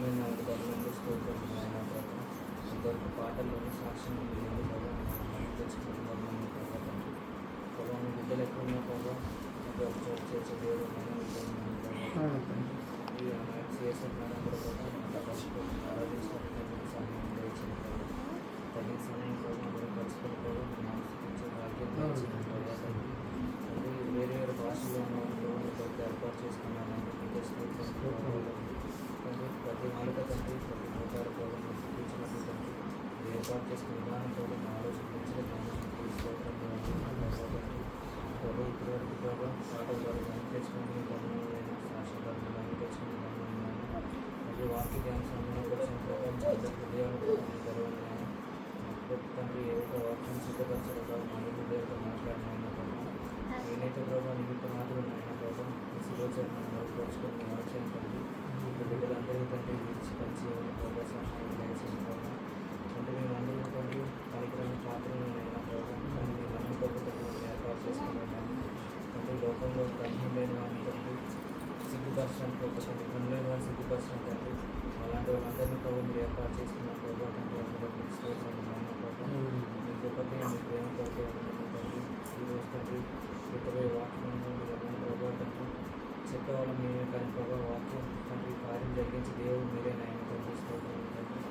ఆమె నాకు తల్లిదండ్రులు స్తోత్రం నాయన ప్రభా ఇంతవరకు పాటల్లోని సాక్ష్యం లేదు ప్రభా తెచ్చుకుంటున్నాను ప్రభా తండ్రి ప్రభా మీ బిడ్డలు ఎక్కడున్నా ప్రభా చేసే దేవుడు సిఎస్ఎఫ్ మేడం కూడా ప్రభా అంతా కష్టపడి ఆరాధించడానికి సమయం దయచిన ప్రభా తగిన సమయం ప్రభా అందరూ కలుసుకుని ప్రభా మనసు భాగ్యం దయచిన ప్రభా తండ్రి వేరే వేరే భాషలో ఉన్న వాళ్ళు ఏర్పాటు చేసుకున్నాను ప్రతి నాలుక తండ్రి ప్రతి మోటారు ప్రోగ్రాం చూపించినట్టు తండ్రి ఏర్పాటు చేసుకున్న విధానం ప్రోగ్రాం ఆలోచించిన తీసుకోవడం ప్రభు ఇప్పటి వరకు ప్రోగ్రాం పాటల ద్వారా దాన్ని తెచ్చుకుని ధన్యమైన సాక్షిదాన్ని దాన్ని తెచ్చుకుని ధన్యమైన మరియు వాక్య ధ్యాన సమయంలో వచ్చిన ప్రోగ్రాం చాలా హృదయాలు తెరవన్నాయి తండ్రి ఏదైతే వాక్యం సిద్ధపరచడం మన హృదయాలతో మాట్లాడినాయన ప్రభావం నేనైతే ప్రభావ నిమిత్త మాత్రం అయిన ప్రభావం ఈ శిరోచరణ నోటుపరుచుకొని వాక్యం తండ్రి బిడ్డలందరూ తండ్రి ఇచ్చి కలిసి ప్రభావ సహాయం దయచేసిన ప్రభావం అంటే మేమందరూ తండ్రి కార్యక్రమం పాత్రలైన ప్రభావం కానీ మీ నమ్మకం ఏర్పాటు చేసుకున్నాం అంటే లోకంలో కన్యం లేని వాడిని తండ్రి సిగ్గుపరచడానికి ఒక తండ్రి కన్నులేని వాడిని సిగ్గుపరచడం తండ్రి అలాంటి వాళ్ళందరినీ ప్రభావం మీరు ఏర్పాటు చేసుకున్న ప్రభావ తండ్రి అందరూ స్తోత్రమైన ప్రభావం మీ గొప్పకి మీ ప్రేమ కొరకే తండ్రి ఈరోజు తండ్రి ఇతరే వాక్యం ప్రభావ తండ్రి చెప్పేవాళ్ళం మేమే కానీ ప్రభావ వాక్యం తండ్రి కార్యం జరిగించి దేవుడు మీరే నాయన తండ్రి స్తోత్రం తండ్రి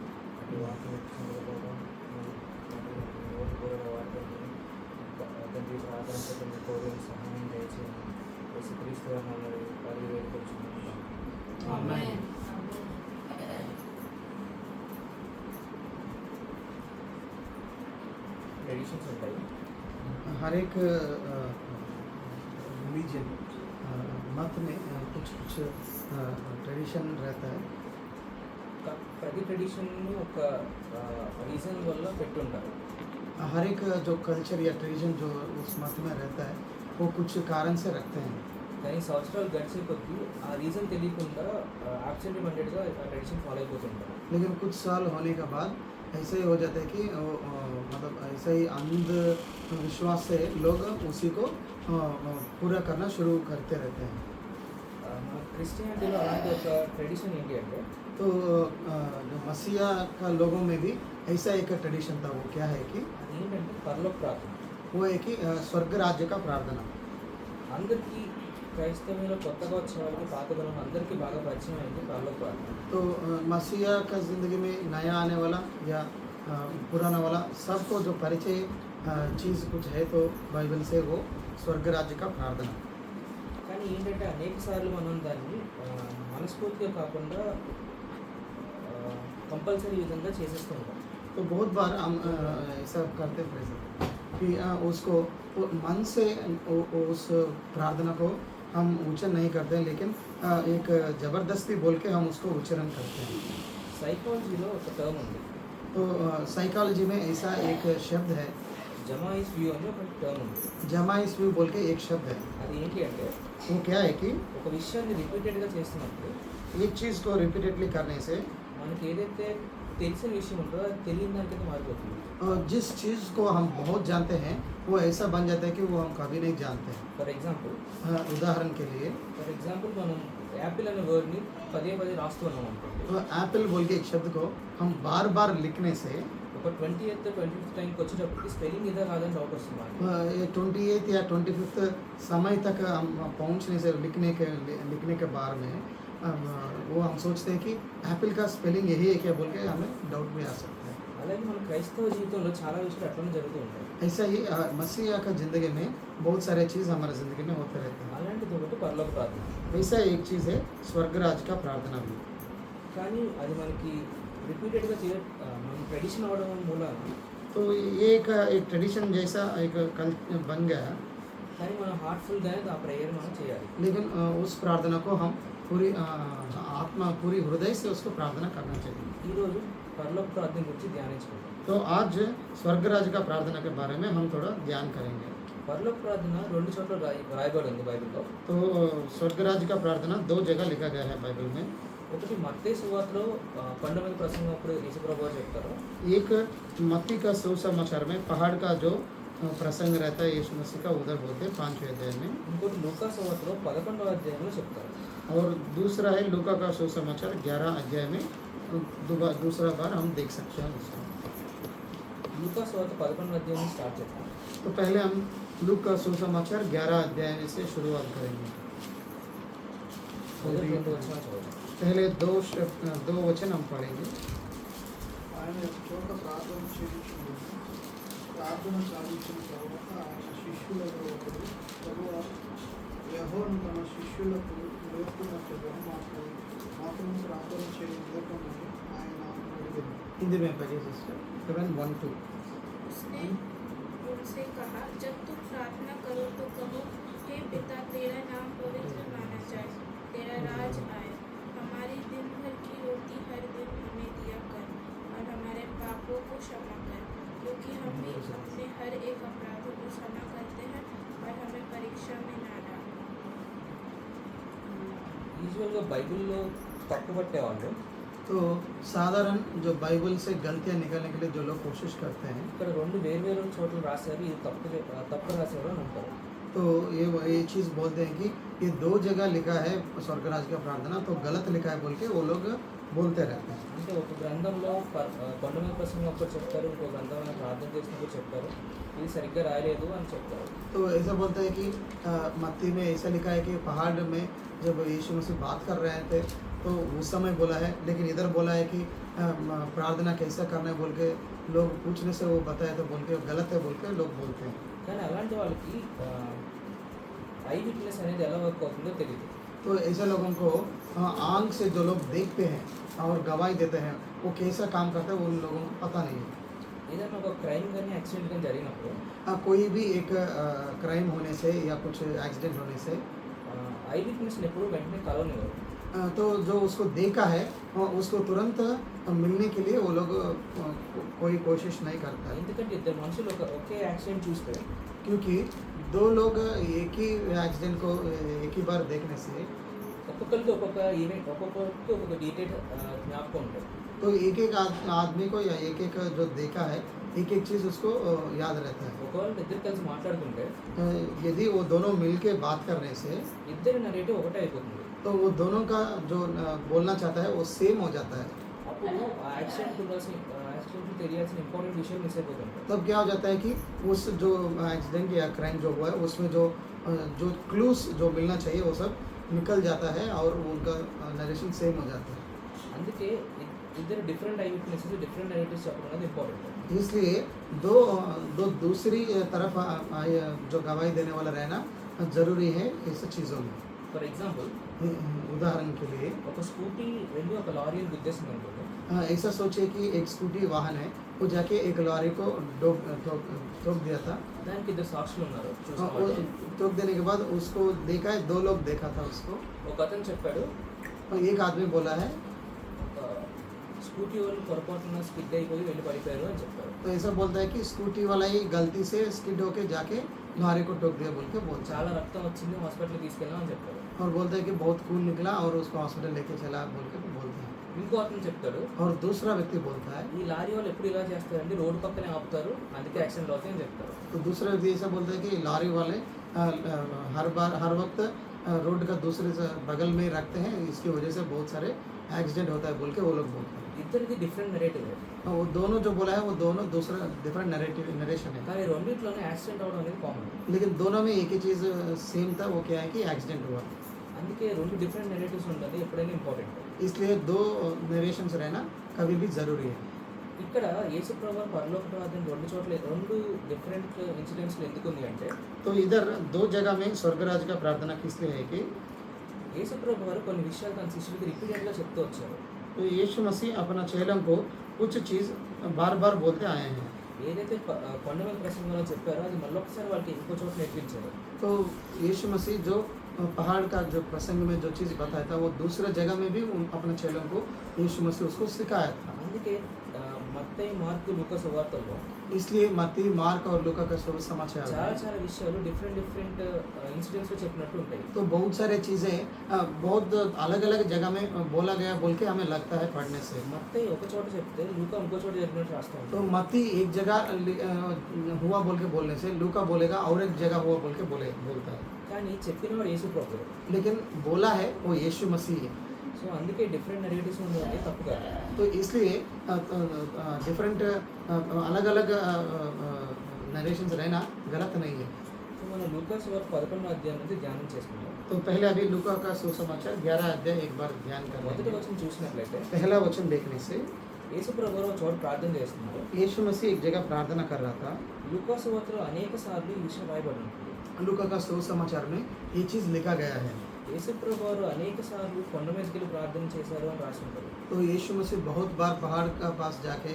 అటు వాక్యం ఇచ్చిన ప్రభావం ఓటు కూడా వాక్యం తండ్రి ప్రార్థన తండ్రి కోరిన సహాయం దయచేయండి యేసుక్రీస్తు మమ్మల్ని కలిగి వేడుకొచ్చున్నాం ट्रेडिशंस ఉంటాయి हर एक रिलीजन मत में कुछ कुछ ट्रेडिशन रहता है ప్రతి ట్రెడిషన్ని ఒక రీజన్ వల్ల పెట్టుంటారు हर एक जो कल्चर या ट्रेडिशन जो उस मत में रहता है वो कुछ कारण से रखते हैं కానీ సంవత్సరాలు గడిచే కొద్దీ ఆ రీజన్ తెలియకుండా యాబ్సెంట్ మైండెడ్గా ఆ ట్రెడిషన్ ఫాలో అయిపోతుంటారు लेकिन कुछ साल होने के बाद ऐसे ही हो जाता है कि मतलब ऐसे ही अंधविश्वास से लोग उसी को पूरा करना शुरू करते रहते हैं మన క్రిస్టియానిటీలో అలాంటి ఒక ట్రెడిషన్ ఏంటి అంటే तो जो मसीहा का लोगों में भी ऐसा एक ट्रेडिशन था वो क्या है कि అది ఏంటంటే పరలోక ప్రార్థన वो है कि स्वर्ग राज्य का प्रार्थना అందరికీ క్రైస్తవులో కొత్తగా వచ్చే వాళ్ళకి పాతదనం అందరికీ బాగా పరిచయం అయింది పరలోక ప్రార్థన तो मसीहा का ज़िंदगी में नया आने वाला या पुराना वाला सबको जो परिचय चीज़ कुछ है तो बाइबल से वो स्वर्ग राज्य का प्रार्थना కానీ ఏంటంటే అనేక సార్లు మనం దాన్ని మనస్ఫూర్తిగా కాకుండా कंपलसरी विधंगा చేసేస్తూ ఉంటాం तो बहुत बार हम ऐसा करते हैं कि उसको मन से उस प्रार्थना को हम उच्चारण नहीं करते हैं लेकिन एक ज़बरदस्ती बोल के हम उसको उच्चारण करते हैं సైకాలజీలో ఒక టర్మ్ ఉంది तो साइकोलॉजी में ऐसा एक शब्द है జమాయిస్ వ్యూ అని ఒక టర్మ్ ఉంది जमाइस व्यू बोल के एक शब्द है అది ఏంటి అంటే वो क्या है कि ఒక విషయాన్ని రిపీటెడ్గా చేస్తున్నప్పుడు एक चीज़ को रिपीटेडली करने से మనకి ఏదైతే తెలిసిన విషయం ఉంటుందో అది తెలియని దానికైతే మారిపోతుంది जिस चीज़ को हम बहुत जानते हैं वो ऐसा बन जाता है कि वो हम कभी नहीं जानते हैं ఫర్ ఎగ్జాంపుల్ उदाहरण के लिए మనం యాపిల్ అనే వర్డ్ని పదే పదే రాస్తూ ఉన్నాం అనుకోండి तो एप्पल बोल के एक शब्द को हम बार बार लिखने से ఒక 20th 25th టైంకి వచ్చేటప్పటికి స్పెల్లింగ్ ఇదే కాదని డౌట్ వస్తుంది మనకి. 28th या 25th समय तक हम पहुंचने से लिखने के बारे में वो हम सोचते हैं कि एप्पल का स्पेलिंग यही है क्या बोल के हमें डाउट भी आ सकता है అలాగే మన క్రైస్తవ జీవితంలో చాలా విషయాలు అట్లనే జరుగుతూ ఉంటాయి ऐसा ही मसीहा का ज़िंदगी में बहुत सारे चीज़ हमारे ज़िंदगी में होते रहते हैं అలాంటిది ఒకటి పరలోక ప్రార్థన वैसा एक चीज़ है स्वर्ग राज का प्रार्थना भी కానీ అది మనకి రిపీటెడ్గా మన ట్రెడిషన్ అవ్వడం మూలాన तो ये एक ट्रेडिशन जैसा एक कल बन गया కానీ మనం హార్ట్ఫుల్గానే ఆ ప్రేయర్ మనం చేయాలి लेकिन उस प्रार्थना को हम पूरी आत्मा पूरी हृदय से उसको प्रार्थना करना चाहिए ఈరోజు పరలోక ప్రార్థన గురించి ధ్యానించుకుంటాం तो आज स्वर्ग राज का प्रार्थना के बारे में हम थोड़ा ध्यान करेंगे పరలోక ప్రార్థన రెండు చోట్ల రాయబడి ఉంది బైబిల్లో तो स्वर्ग राज का प्रार्थना दो जगह लिखा गया है बाइबल में ఒకటి మత్తయి సువార్తలో 12 మంది ప్రసంగం అప్పుడు యేసుప్రభువు చెప్తారు एक मत्ती का सुसमाचार में पहाड़ का जो प्रसंग रहता है यीशु मसीह का उधर बोलते हैं 5वें अध्याय में ఇంకోటి లూకా సువార్తలో 11వ అధ్యాయంలో చెప్తారు और दूसरा है लूका का सुसमाचार 11 अध्याय में दूसरा बार हम देख सकते हैं उसको। లూకా సువార్త 11 అధ్యాయం నుంచి స్టార్ట్ చేద్దాం. तो पहले हम लूका का सुसमाचार 11 अध्याय से शुरुआत करेंगे। మొదటి 2 వచనాలు చదువుదాం. पहले दो वचन हम पढ़ेंगे। ఆయన చోట ప్రార్థన చేయించుకుంటూ ప్రార్థన సాగించిన తర్వాత ఆయన శిష్యులలో ఒకడు ప్రభువా యెహోవాను తన శిష్యులకు నేర్పునట్లుగా మాత్రం ప్రార్థన చేయనివ్వకమని ఆయన అడిగారు. हिंदी में पढ़िए सिस्टर 7:1-2। उसने उनसे कहा, जब तुम प्रार्थना करो तो कहो, हे पिता, तेरा नाम पवित्र माना जाए, तेरा राज आए, हमारी दिन भर की रोटी हर दिन हमें दिया कर, और हमारे पापों को क्षमा कर, क्योंकि हम भी अपने हर एक अपराधों को क्षमा करते हैं, और हमें परीक्षा में ना डाल। యూజువల్గా బైబిల్లో తప్పు పట్టేవాళ్ళు तो साधारण जो बाइबल से गलतियाँ निकालने के लिए जो लोग कोशिश करते हैं, ఇక్కడ 2 వేర్వేరు చోట్ల రాశారు, ఇది తప్పు రాశారు అని అంటారు. तो ये चीज़ बोलते हैं कि ये दो जगह लिखा है स्वर्गराज का प्रार्थना, तो गलत लिखा है बोल के वो लोग बोलते रहते हैं। అంటే ఒక గ్రంథంలో కొండ మీద ప్రసంగం ఒకటి చెప్తారు, ఇంకో గ్రంథంలో ప్రార్థన చేసినప్పుడు చెప్తారు, ఇది సరిగ్గా రాయలేదు అని చెప్తారు. तो ऐसा बोलते हैं कि मत्ती में ऐसा लिखा है कि पहाड़ में जब यीशु मसीह बात कर रहे थे तो उस समय बोला है, लेकिन इधर बोला है कि प्रार्थना कैसा करना है बोल के लोग पूछने से वो बताया तो बोल के गलत है बोल के लोग बोलते हैं। కానీ అలాంటి వాళ్ళకి ఐ విట్నెస్ అనేది ఎలా వర్క్ అవుతుందో తెలియదు. तो ऐसे लोगों को आंख से जो लोग देखते हैं और गवाही देते हैं वो कैसा काम करता है उन लोगों को पता नहीं है। ఏదైనా ఒక క్రైమ్ కానీ యాక్సిడెంట్ కానీ జరిగినప్పుడు कोई भी एक क्राइम होने से या कुछ एक्सीडेंट होने से ఐ విట్నెస్ని ఎప్పుడు వెంటనే కలవనివ్వరు. तो जो उसको देखा है उसको तुरंत मिलने के लिए वो लोग कोई कोशिश नहीं करता है, ఎందుకంటే ఇద్దరు మనుషులు ఒకే యాక్సిడెంట్ చూస్తే क्योंकि दो लोग एक ही एक्सीडेंट को एक ही बार देखने से ఒక్కొక్కరికి ఒక్కొక్క ఈవెంట్ ఒక్కొక్కరికి ఒక్కొక్క డీటెయిల్ జ్ఞాపకం ఉంటుంది. तो एक एक आदमी को या एक एक जो देखा है एक एक चीज़ उसको याद रहता है। ఒకవేళ ఇద్దరు కలిసి మాట్లాడుతుంటే यदि वो दोनों मिल के बात करने से ఇద్దరి నరేటివ్ ఒకటే అయిపోతుంది. तो वो दोनों का जो बोलना चाहता है वो सेम हो जाता है। అప్పుడు ఆ యాక్సిడెంట్ తెలియాల్సిన ఇంపార్టెంట్ విషయం మిస్ అయిపోతుంటాయి. तब क्या हो जाता है कि उस जो एक्सीडेंट या क्राइम जो हुआ है उसमें जो क्लूज जो मिलना चाहिए वो सब निकल जाता है और उनका नरेशन सेम हो जाता है। అందుకే ఇద్దరు different I witnesses different narratives చెప్పడం అనేది ఇంపార్టెంట్. इसलिए दो दो दूसरी तरफ जो गवाही देने वाला रहना जरूरी है इस चीज़ों में। ఫర్ ఎగ్జాంపుల్ उदाहरण के लिए ఒక స్కూటీ వెళ్ళి ఒక లారీని గుద్దేసింది అనుకోండి. ऐसा सोचिए कि एक स्कूटी वाहन है वो जाके एक लॉरी को ठोक दिया था। దానికి ఇద్దరు సాక్షులు ఉన్నారు చూసిన वो వాళ్ళు. ठोक देने के बाद उसको देखा है, दो लोग देखा था उसको। ఒక అతను చెప్పాడు और एक आदमी बोला है, స్కూటీ వాళ్ళు పొరపాటున స్కిడ్ అయిపోయి వెళ్ళి పడిపోయారు అని చెప్పారు. तो ऐसा बोलता है कि स्कूटी वाला ही गलती से स्किड होके जाके लॉरी को ठोक दिया बोल के बोलता है। చాలా రక్తం వచ్చింది, హాస్పిటల్కి తీసుకెళ్ళాం అని చెప్పారు. और बोलता है कि बहुत खून निकला और उसको हॉस्पिटल लेके चला बोल के बोलते हैं। ఇంకో అతను చెప్తాడు और दूसरा व्यक्ति बोलता है, ఈ లారీ వాళ్ళు ఎప్పుడు ఇలా చేస్తారండి, రోడ్డు పక్కనే ఆపుతారు, అందుకే యాక్సిడెంట్ అవుతాయి అని చెప్తారు. तो दूसरा व्यक्ति ऐसा बोलता है कि लॉरी वाले हर वक्त रोड का दूसरे से बगल में ही रखते हैं, इसकी वजह से बहुत सारे एक्सीडेंट होता है बोल के वो लोग बोलते हैं। ఇద్దరికి డిఫరెంట్ నెరేటివ్. और वो दोनों जो बोला है वो दोनों दूसरा डिफरेंट नरेशन है, కానీ రెండిట్లోనే యాక్సిడెంట్ అవడం అనేది కామన్. लेकिन दोनों में एक ही चीज़ सेम था, वो क्या है कि एक्सीडेंट हुआ। అందుకే రెండు డిఫరెంట్ నెరేటివ్స్ ఉంటుంది ఎప్పుడైనా ఇంపార్టెంట్. इसलिए दो नरेशंस रहना कभी भी ज़रूरी है। ఇక్కడ యేసుప్రభు పరలోక ప్రార్థన రెండు చోట్ల రెండు డిఫరెంట్ ఇన్సిడెంట్స్లో ఎందుకు ఉంది అంటే तो इधर दो जगह में स्वर्गराज का प्रार्थना किस लिए है कि యేసుప్రభు వారు కొన్ని విషయాలు తన శిష్యులకి రిపీటెడ్గా చెప్తూ వచ్చారు. तो यीशु मसीह अपना चेलों को कुछ चीज़ बार बार बोलते आए हैं। ఏదైతే కొండ మీద ప్రసంగంలో చెప్పారో అది మళ్ళొకసారి వాళ్ళకి ఇంకో చోట నేర్పించారు. तो यीशु मसीह जो पहाड़ का जो प्रसंग में जो चीज़ बताया था वो दूसरे जगह में भी अपने चेलों को यीशु मसीह उसको सिखाया था। అందుకే మత్తయి మార్కు లూకా సువార్తల్లో इसलिए मत्ती मार्क और लूका का सुसमाचार చాలా చాలా విషయాలు డిఫరెంట్ ఇన్సిడెంట్స్లో చెప్పినట్టు ఉంటాయి. तो बहुत सारे चीज़ें बहुत अलग अलग जगह में बोला गया बोल के हमें लगता है पढ़ने से। మత్తయి ఒక చోట చెప్తే లూకా ఇంకో చోట చెప్పినట్టు రాస్తూ तो ఉంటాం. मत्ती एक जगह हुआ बोल के बोलने से लूका बोलेगा और एक जगह हुआ बोल के बोलता है। కానీ చెప్పినవాడు యేసు ప్రభు. लेकिन बोला है वो यीशु मसीह है। సో అందుకే డిఫరెంట్ నెరేటివ్స్ ఉండడం తప్పు కాదు. तो इसलिए डिफरेंट अलग अलग नरेशंस रहना गलत नहीं है। సో మనం లూకాసు వార్త 11వ అధ్యాయం నుంచి ధ్యానం చేసుకుందాం. तो पहले अभी लूका का सुसमाचार 11 अध्याय एक बार ध्यान कर మొదటి लेते हैं। వచనం చూసినట్లయితే पहला वचन देखने से యేసు ప్రభు వారు ఒక చోట ప్రార్థన చేస్తున్నారు. यीशु मसीह एक जगह प्रार्थना कर रहा था। లూకాసు వార్తలో అనేక సార్లు ఈ విషయం రాయబడి ఉంటుంది. लूका का सुसमाचार में ये चीज़ लिखा गया है। యేసు ప్రభు వారు అనేక సార్లు కొండ మీదకి వెళ్ళి ప్రార్థన చేశారు అని రాసి ఉంటుంది. तो यीशु मसीह बहुत बार पहाड़ का पास जाके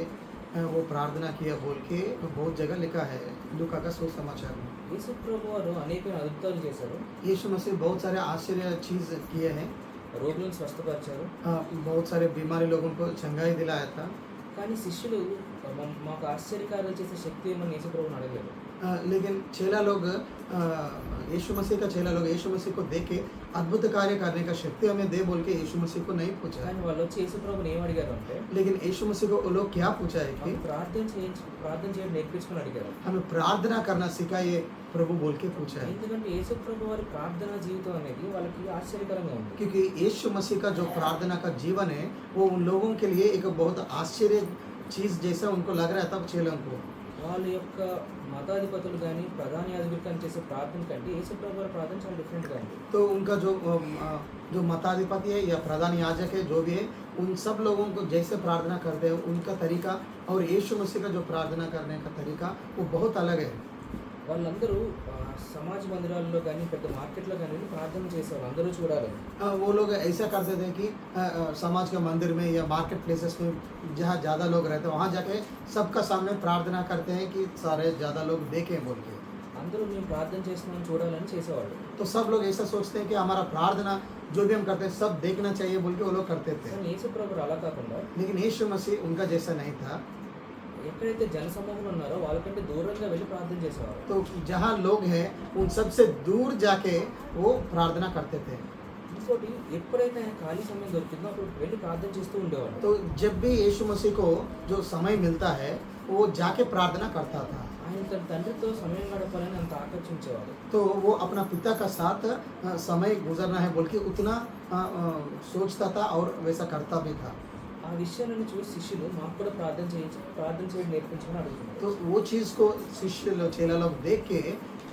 वो प्रार्थना किया बोल के बहुत जगह लिखा है लूका का सुसमाचार में। యేసు ప్రభు వారు అనేక అద్భుతాలు చేశారు. यीशु मसीह बहुत सारे आश्चर्य चीज़ किए हैं। రోగులను స్వస్థపరిచారు. बहुत सारे बीमारी लोगों को चंगाई दिलाया था। కానీ శిష్యులు మాకు ఆశ్చర్యకార్యాలు చేసే శక్తి ఏమని యేసు ప్రభువుని అడగలేదు. लेकिन चेला लोग यीशु मसीह का चेला लोग यीशु मसीह को देख के अद्भुत कार्य करने का शक्ति हमें दे बोल के यीशु मसीह को नहीं पूछा। కానీ వాళ్ళు వచ్చి యేసు ప్రభువుని ఏం అడిగారు అంటే लेकिन यीशु मसीह को वो लोग क्या पूछा है कि ప్రార్థన చేయడం నేర్పించుకొని అడిగారు. हमें प्रार्थना करना सिखाइए प्रभु बोल के पूछा है। ఎందుకంటే యేసు ప్రభు వారి ప్రార్థనా జీవితం అనేది వాళ్ళకి ఆశ్చర్యకరంగా ఉంది. क्योंकि यीशु मसीह का जो प्रार्थना का जीवन है वो उन लोगों के लिए एक बहुत आश्चर्य चीज़ जैसा उनको लग रहा था चेलों को। వాళ్ళ యొక్క మతాధిపతులు కానీ ప్రధాన యాజకులు కానీ చేసే ప్రార్థన కంటే యేసు ప్రభు వారి ప్రార్థన చాలా డిఫరెంట్గా ఉంది. तो उनका जो मताधिपति है या प्रधान याजक है जो भी है उन सब लोगों को जैसे प्रार्थना करते हैं उनका तरीका और यीशु मसीह का जो प्रार्थना करने का तरीका वो बहुत अलग है। వాళ్ళందరూ సమాజ మందిరాల్లో కానీ పెద్ద మార్కెట్లో కానీ ప్రార్థన చేసేవారు అందరూ చూడాలి. वो लोग ऐसा करते थे कि समाज के मंदिर में या मार्केट प्लेसेस में जहाँ ज़्यादा लोग रहते हैं वहाँ जाके सबका सामने प्रार्थना करते हैं कि सारे ज़्यादा लोग देखें बोल के। అందరూ మేము ప్రార్థన చేస్తున్నామని చూడాలని చేసేవాళ్ళు. तो सब लोग ऐसा सोचते हैं कि हमारा प्रार्थना जो भी हम करते हैं सब देखना चाहिए बोल के वो लोग करते थे। కానీ యేసు ప్రభు అలా కాకుండా लेकिन यीशु मसीह उनका जैसा नहीं था। ఎక్కడైతే జనసమూహం ఉన్నారో వాళ్ళకంటే దూరంగా వెళ్ళి ప్రార్థన చేసేవారు. तो जहाँ लोग हैं उन सबसे दूर जाके वो प्रार्थना करते थे। ఇంకోటి ఎప్పుడైతే ఆయన ఖాళీ సమయం దొరికిందో అప్పుడు వెళ్ళి ప్రార్థన చేస్తూ ఉండేవాడు. तो जब भी यीशु मसीह को जो समय मिलता है वो जाके प्रार्थना करता था। ఆయన తన తండ్రితో సమయం గడపాలని అంత ఆకర్షించేవాడు. तो वो अपना पिता का साथ समय गुजरना है बोल के उतना सोचता था और वैसा करता भी था। ఆ విషయాలను చూసి శిష్యులు మాకు కూడా ప్రార్థన చేయడం నేర్పించమని అడుగుతున్నారు. तो वो चीज़ को शिष्य लोग चेला लोग देख के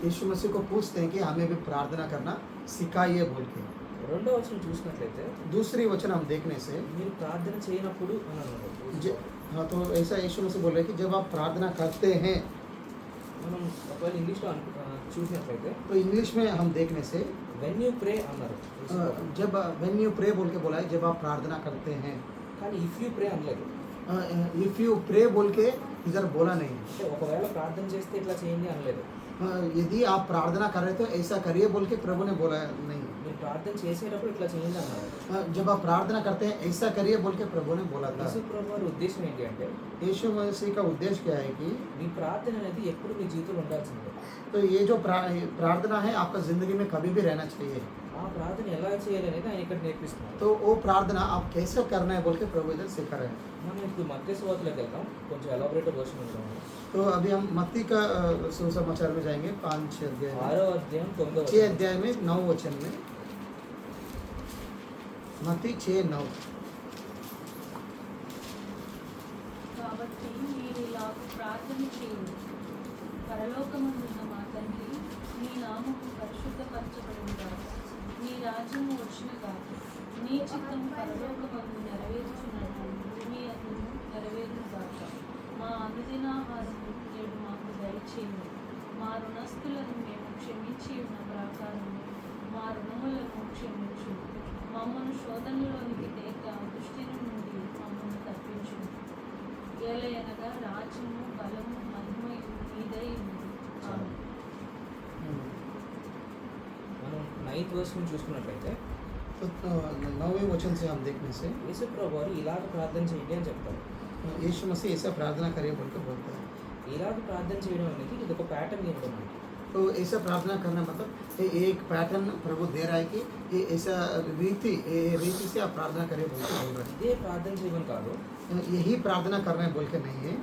यीशु मसीह को पूछते हैं कि हमें भी प्रार्थना करना सिखाइए बोल के। రెండో వచనం చూసినట్లయితే दूसरी वचन हम देखने से మీరు ప్రార్థన చేయనప్పుడు అని అన్నారు. हाँ तो ऐसा यीशु मसीह बोल रहे हैं कि जब आप प्रार्थना करते हैं మనం ఒకవేళ ఇంగ్లీష్లో చూసినట్లయితే तो इंग्लिश में हम देखने से వెన్ యూ ప్రే అన్నారు. जब वेन यू प्रे बोल के बोला है जब आप प्रार्थना करते हैं। కానీ ఇఫ్ యూ ప్రే అనలేదు. इफ़ यू प्रे बोल के इधर बोला नहीं। అంటే ఒకవేళ ప్రార్థన చేస్తే ఇట్లా చేయండి అనలేదు. यदि आप प्रार्थना कर रहे तो ऐसा करिए बोल के प्रभु ने बोला नहीं। మీరు ప్రార్థన చేసేటప్పుడు ఇట్లా చేయండి అన్నారు. जब आप प्रार्थना करते हैं ऐसा करिए बोल के प्रभु ने बोला था। యేసు ప్రభు వారి ఉద్దేశం ఏంటి అంటే यीशु मसीह का उद्देश्य क्या है कि మీ ప్రార్థన అనేది ఎప్పుడు మీ జీవితంలో ఉండాల్సిందే. तो ये जो प्रार्थना है आपका ज़िंदगी में कभी भी रहना चाहिए। ఆ ప్రార్థన ఎలా చేయాలి అనేది ఆయన ఇక్కడ నేర్పిస్తున్నారు. तो वो प्रार्थना आप कैसे करना है बोल के प्रभु इधर सिखा रहे हैं। మనం ఇప్పుడు మత్తయి సువార్తలోకి వెళ్దాం. కొంచెం ఎలాబొరేట్ వర్షన్ ఉందాం. तो अभी हम मत्ती का सुसमाचार में जाएंगे 5 अध्याय 6వ అధ్యాయం 9వ 6 अध्याय में 9 वचन में मत्ती 6:9। కాబట్టి మీరు ఇలా ప్రార్థన చేయండి. పరలోకమందున్న మా తండ్రి, నీ నామము పరిశుద్ధపరచబడును గాక. నీ రాజ్యము వచ్చును గాక. నీ చిత్తము పరలోకమందు నెరవేర్చున్నట్లు భూమి యందును నెరవేరును గాక. మా అనుదినాహారము నేడు మాకు దయచేయండి. మా రుణస్థులను మేము క్షమించి ఉన్న ప్రకారము మా రుణములను క్షమించు. మమ్మను శోధనలోనికి తేక దుష్టి నుండి మమ్మల్ని తప్పించు. ఏలయనగా రాజ్యము బలము మహిమయు నీదై ఉంది. ఆమేన్. మనం 9th వర్స్ నుంచి చూసుకున్నట్లయితే तो 9वें वचन से हम देखने से యేసు ప్రభు వారు ఇలాగ ప్రార్థన చేయండి అని చెప్తారు. यीशु मसीह ऐसा प्रार्थना करिए बोल के बोलता है। ఇలాగ ప్రార్థన చేయడం అనేది ఇది ఒక ప్యాటర్న్ ఇవ్వడం మనకి. तो ऐसा प्रार्थना करना मतलब एक पैटर्न प्रभु दे रहा है कि ये ऐसा रीति से आप प्रार्थना करिए बोल के बोल रहे ఇదే ప్రార్థన చేయడం కాదు. हैं। यही प्रार्थना करना है बोल के नहीं है।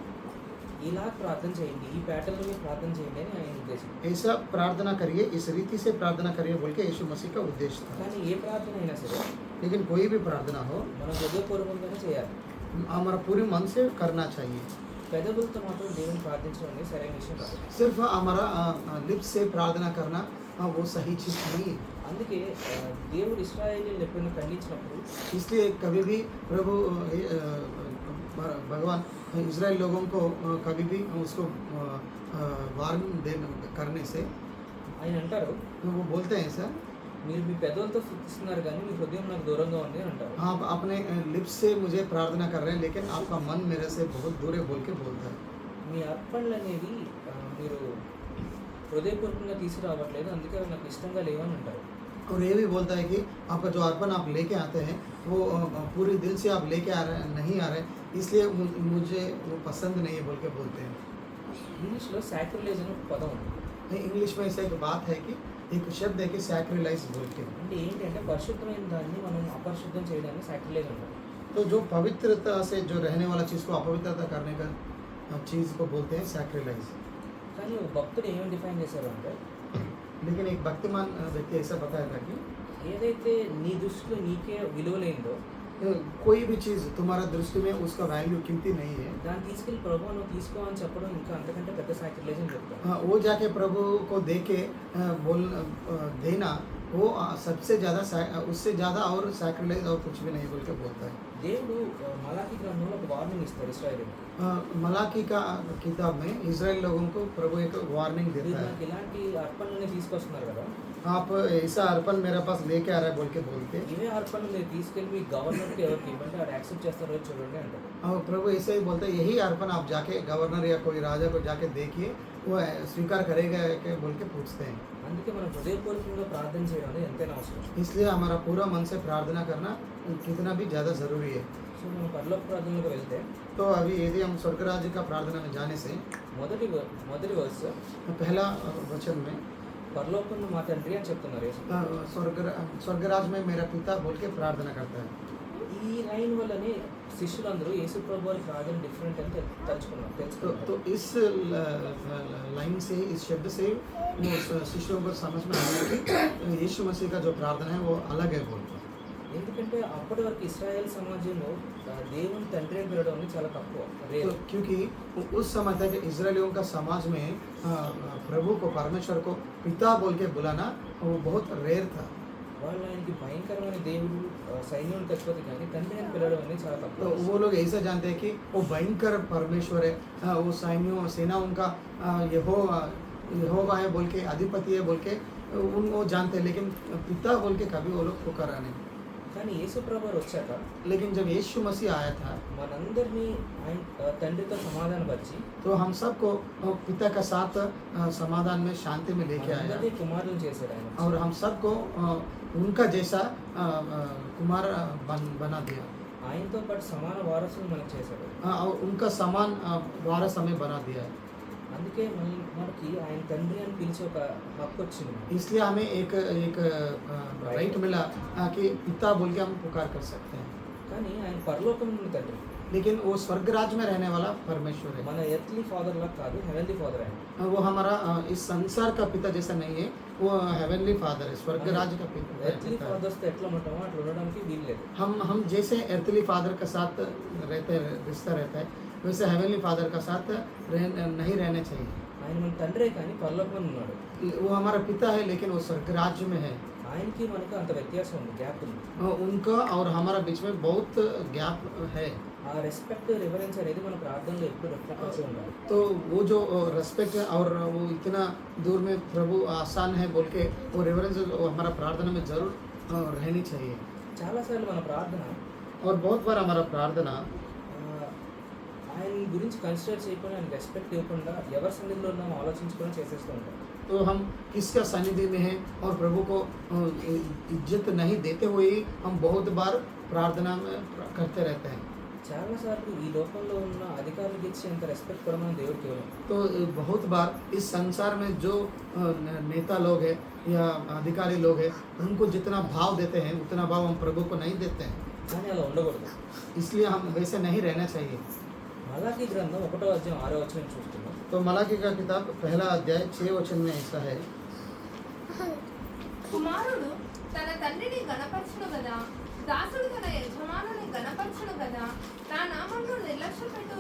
ఇలా ప్రార్థన చేయండి, ఈ ప్యాటర్న్లో మీరు ప్రార్థన చేయండి అని ఆయన ఉద్దేశం. ऐसा प्रार्थना करिए, इस रीति से प्रार्थना करिए बोल के यीशु मसीह का उद्देश्य था। కానీ ఏ ప్రార్థన అయినా సరే लेकिन कोई भी प्रार्थना हो మనం హృదయపూర్వకంగానే చేయాలి. हमारा पूरे मन से करना चाहिए। పెదవులతో మాత్రం దేవుని ప్రార్థించడం అనేది సరైన విషయం కాదు. सिर्फ हमारा लिप्स से प्रार्थना करना वो सही चीज़ नहीं है। అందుకే దేవుడు ఇశ్రాయేలీయులను ఎప్పుడైనా ఖండించినప్పుడు इसलिए कभी भी प्रभु भगवान इज़राइल लोगों को कभी भी उसको वार्निंग करने से ఆయన అంటారు, वो बोलते हैं सर, మీరు మీ పెదవులతో స్తుతిస్తున్నారు కానీ మీ హృదయం నాకు దూరంగా ఉంది అని అంటారు. आप अपने लिप्स से मुझे प्रार्थना कर रहे हैं लेकिन आपका मन मेरे से बहुत दूर है बोल के बोलता है। మీ అర్పణలు అనేవి మీరు హృదయపూర్వకంగా తీసుకురావట్లేదు, అందుకే అవి నాకు ఇష్టంగా లేవని అంటారు. और ये भी बोलता है कि आपका जो अर्पण आप लेके आते हैं वो पूरे दिल से आप लेके आ रहे नहीं आ रहे, इसलिए मुझे वो पसंद नहीं है बोल के बोलते हैं। ఇంగ్లీష్లో సాక్రిలేజ్ అనే ఒక పదం ఉంది. इंग्लिश में ऐसा एक बात है कि एक शब्द है कि सैक्रिलाइज बोल के। అంటే ఏంటి అంటే పరిశుద్ధమైన దాన్ని మనం అపరిశుద్ధం చేయడాన్ని సాక్రిలేజ్ అంటారు. तो जो पवित्रता से जो रहने वाला चीज़ को अपवित्रता करने का चीज़ को बोलते हैं सैक्रिलाइज। కానీ ఒక భక్తుడు ఏమని డిఫైన్ చేశారు అంటే, लेकिन एक भक्तिमान व्यक्ति ऐसा बताया था कि ఏదైతే నీ దృష్టిలో నీకే విలువ లేనిదో कोई भी चीज़ तुम्हारा दृष्टि में उसका वैल्यू कीमती नहीं है, దాన్ని తీసుకెళ్ళి ప్రభు నువ్వు తీసుకో అని చెప్పడం ఇంకా అంతకంటే పెద్ద సాక్రిలేజ్ అని చెప్తాను. वो जाके प्रभु को दे के बोल देना वो सबसे ज़्यादा उससे ज़्यादा और सैक्रिलाइज और कुछ भी नहीं बोल के बोलता है। దేవుడు మలాకి గ్రంథంలో ఒక వార్నింగ్ ఇస్తాడు ఇశ్రాయేలుకి. मलाकी का किताब में इजराइल लोगों को प्रभु एक वार्निंग మీరు देता నాకు है। ఇలాంటి అర్పణని తీసుకొస్తున్నారు కదా, आप ऐसा अर्पण मेरे पास लेके आ रहा है बोल के बोलते, ఇవే అర్పణ మీరు తీసుకెళ్ళి మీ గవర్నర్కి ఎవరికి ఇవ్వండి, వాడు యాక్సెప్ట్ చేస్తారో చూడండి అంటారు. और प्रभु ऐसे ही बोलते हैं यही अर्पण आप जाके गवर्नर या कोई राजा को जाके देखिए वो स्वीकार करेगा के बोल के पूछते हैं। అందుకే మనం హృదయపూర్వకంగా ప్రార్థన చేయడం అనేది ఎంతైనా అవసరం. इसलिए हमारा पूरा मन से प्रार्थना करना कितना भी ज़्यादा ज़रूरी है। సో మనం పరలోక ప్రార్థనలోకి వెళ్తే तो अभी यदि हम स्वर्ग राज्य का प्रार्थना में जाने से మొదటి వర్స్ पहला वचन में పరలోకంలో మా తండ్రి అని చెప్తున్నారు యేసు. स्वर्ग राज्य में मेरा पिता बोल के प्रार्थना करता है। ఈ లైన్ వల్లనే శిష్యులందరూ యేసు ప్రభు వారి ప్రార్థన డిఫరెంట్ అని తెలుసుకున్నారు. तो इस लाइन से इस शब्द से वो शिष्यों को समझ में आया कि यीशु मसीह का जो प्रार्थना है वो अलग है बोल। ఎందుకంటే అప్పటి వరకు ఇశ్రాయేల్ సమాజంలో దేవుని తండ్రి అని పిలవడం అనేది చాలా తక్కువ, तो రేర్. क्योंकि उस समय तक इजरायलियों का समाज में प्रभु को परमेश्वर को पिता बोल के बुलाना वो बहुत रेयर था। వాళ్ళు ఆయనకి భయంకరమైన దేవుడు సైన్యం తెచ్చిపోతే కానీ తండ్రి అని పిలవడం అనేది చాలా तो తక్కువ. वो लोग ऐसा जानते हैं कि वो भयंकर परमेश्वर है, वो सैन्यों सेनाओं का यहोवा है बोल के अधिपति है बोल के वो जानते हैं, लेकिन पिता बोल के कभी वो लोग पुकारा नहीं। కానీ యేసు ప్రభు వారు వచ్చాక लेकिन जब यीशु मसीह आया था మనందరినీ ఆయన తండ్రితో సమాధానపరిచి तो हम सबको पिता का साथ समाधान में शांति में लेके आया మనందరినీ కుమారులను చేశాడు ఆయన. और हम सबको उनका जैसा कुमार बना दिया ఆయనతో పాటు సమాన వారసులు మనకు చేశాడు. और उनका समान वारस हमें बना दिया। అందుకే మనకి ఆయన తండ్రి అని పిలిచే ఒక హక్కు వచ్చింది. इसलिए हमें एक राइट मिला कि पिता बोल के हम पुकार कर सकते हैं। కానీ ఆయన పరలోకం ఉన్న తండ్రి, लेकिन वो स्वर्ग राज्य में रहने वाला परमेश्वर है। మన ఎర్త్లీ ఫాదర్ లా కాదు, హెవెన్లీ ఫాదర్ ఆయన. वो हमारा इस संसार का पिता जैसा नहीं है, वो हेवनली फादर है, स्वर्ग राज्य का ఎర్త్లీ पिता है। ఫాదర్స్తో ఎట్లా ఉంటామో అట్లా ఉండడానికి వీలు లేదు. हम जैसे एर्थली फादर के साथ रहते रिश्ता रहता है वैसे हेवनली फादर का साथ नहीं रहना चाहिए। ఆయన మన తండ్రే కానీ పరలోకం ఉన్నాడు. वो हमारा पिता है लेकिन वो स्वर्ग राज्य में है। ఆయనకి మనకు అంత వ్యత్యాసం ఉంది, గ్యాప్ ఉంది. उनका और हमारा बीच में बहुत गैप है। ఆ రెస్పెక్ట్ రివరెన్స్ అనేది మన ప్రార్థనలో ఎప్పుడు రిఫ్లెక్ట్ అవుతూ ఉండాలి. तो वो जो रेस्पेक्ट है और वो इतना दूर में प्रभु आसान है बोल के वो रेवरेंस हमारा प्रार्थना में जरूर रहनी चाहिए। చాలాసార్లు మన ప్రార్థన और बहुत बार हमारा प्रार्थना ఆయన గురించి కన్సిడర్ చేయకుండా, ఆయన రెస్పెక్ట్ ఇవ్వకుండా, ఎవరి సన్నిధిలో ఉన్నామో ఆలోచించుకొని చేసేస్తూ ఉంటాం. तो हम किसका सानिध्य में हैं और प्रभु को इज्जत नहीं देते हुए ही हम बहुत बार प्रार्थना में करते रहते हैं। చాలాసార్లు ఈ లోకంలో ఉన్న అధికారులకు ఇచ్చేంత రెస్పెక్ట్ కూడా మనం దేవుడికి ఇవ్వలేం. तो बहुत बार इस संसार में जो नेता लोग हैं या अधिकारी लोग हैं उनको जितना भाव देते हैं उतना भाव हम प्रभु को नहीं देते हैं। కానీ అలా ఉండకూడదు. इसलिए हम वैसे नहीं रहना चाहिए। మలాకి గ్రంథం 1వ అధ్యాయం 6వ వచనం చూస్తున్నాం. तो मलाकी का किताब पहला अध्याय 6 वचन में ऐसा है, కుమారుడు తన తండ్రిని గణపరచును గదా, దాసుడు తన యజమానుని గణపరచును గదా. నా నామంను నిర్లక్ష్య పెట్టు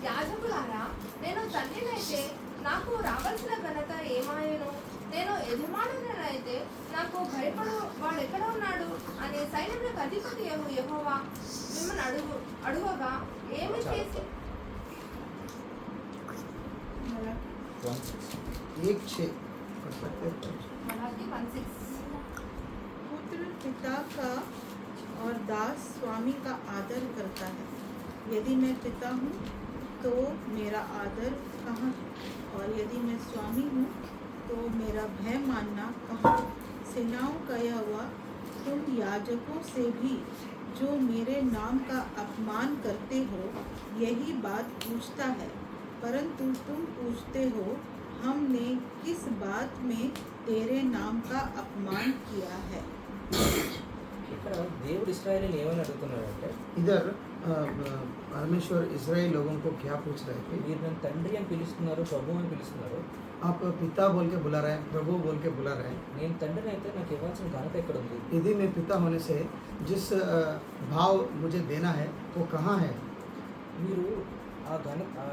యాజకులారా, నేను తండ్రినైతే నాకు రావాల్సిన ఘనత ఏమాయను? నేను యజమానునైతే నాకు భయపడు వాడెక్కడ ఉన్నాడు అని సైన్యములకు అధిపతి యెహోవా మిమ్మల్ని అడుగగా ఏమి చేసి 1:6 पढ़ सकते हैं। మలాకి 1:6 पुत्र पिता का और दास स्वामी का आदर करता है। यदि मैं पिता हूँ तो मेरा आदर कहाँ है? और यदि मैं स्वामी हूँ तो मेरा भय मानना कहाँ? सेनाओं का यह हुआ, तुम याजकों से भी जो मेरे नाम का अपमान करते हो यही बात पूछता है, परंतु तुम पूछते हो हमने किस बात में तेरे नाम का अपमान किया है? ఇక్కడ దేవుడు ఇశ్రాయేలుని ఏమని అడుగుతున్నాడంటే, इधर परमेश्वर इजराइल लोगों को क्या पूछ रहे थे, మీరు నన్ను తండ్రి అని పిలుస్తున్నారు, ప్రభు అని పిలుస్తున్నారు. आप पिता बोल के बुला रहे हैं, प्रभु बोल के बुला रहे हैं। నేను తండ్రిని అయితే నాకు ఇవ్వాల్సిన ఘనత ఎక్కడ ఉంది? यदि मैं पिता होने से जिस भाव मुझे देना है वो कहाँ है? మీరు ఆ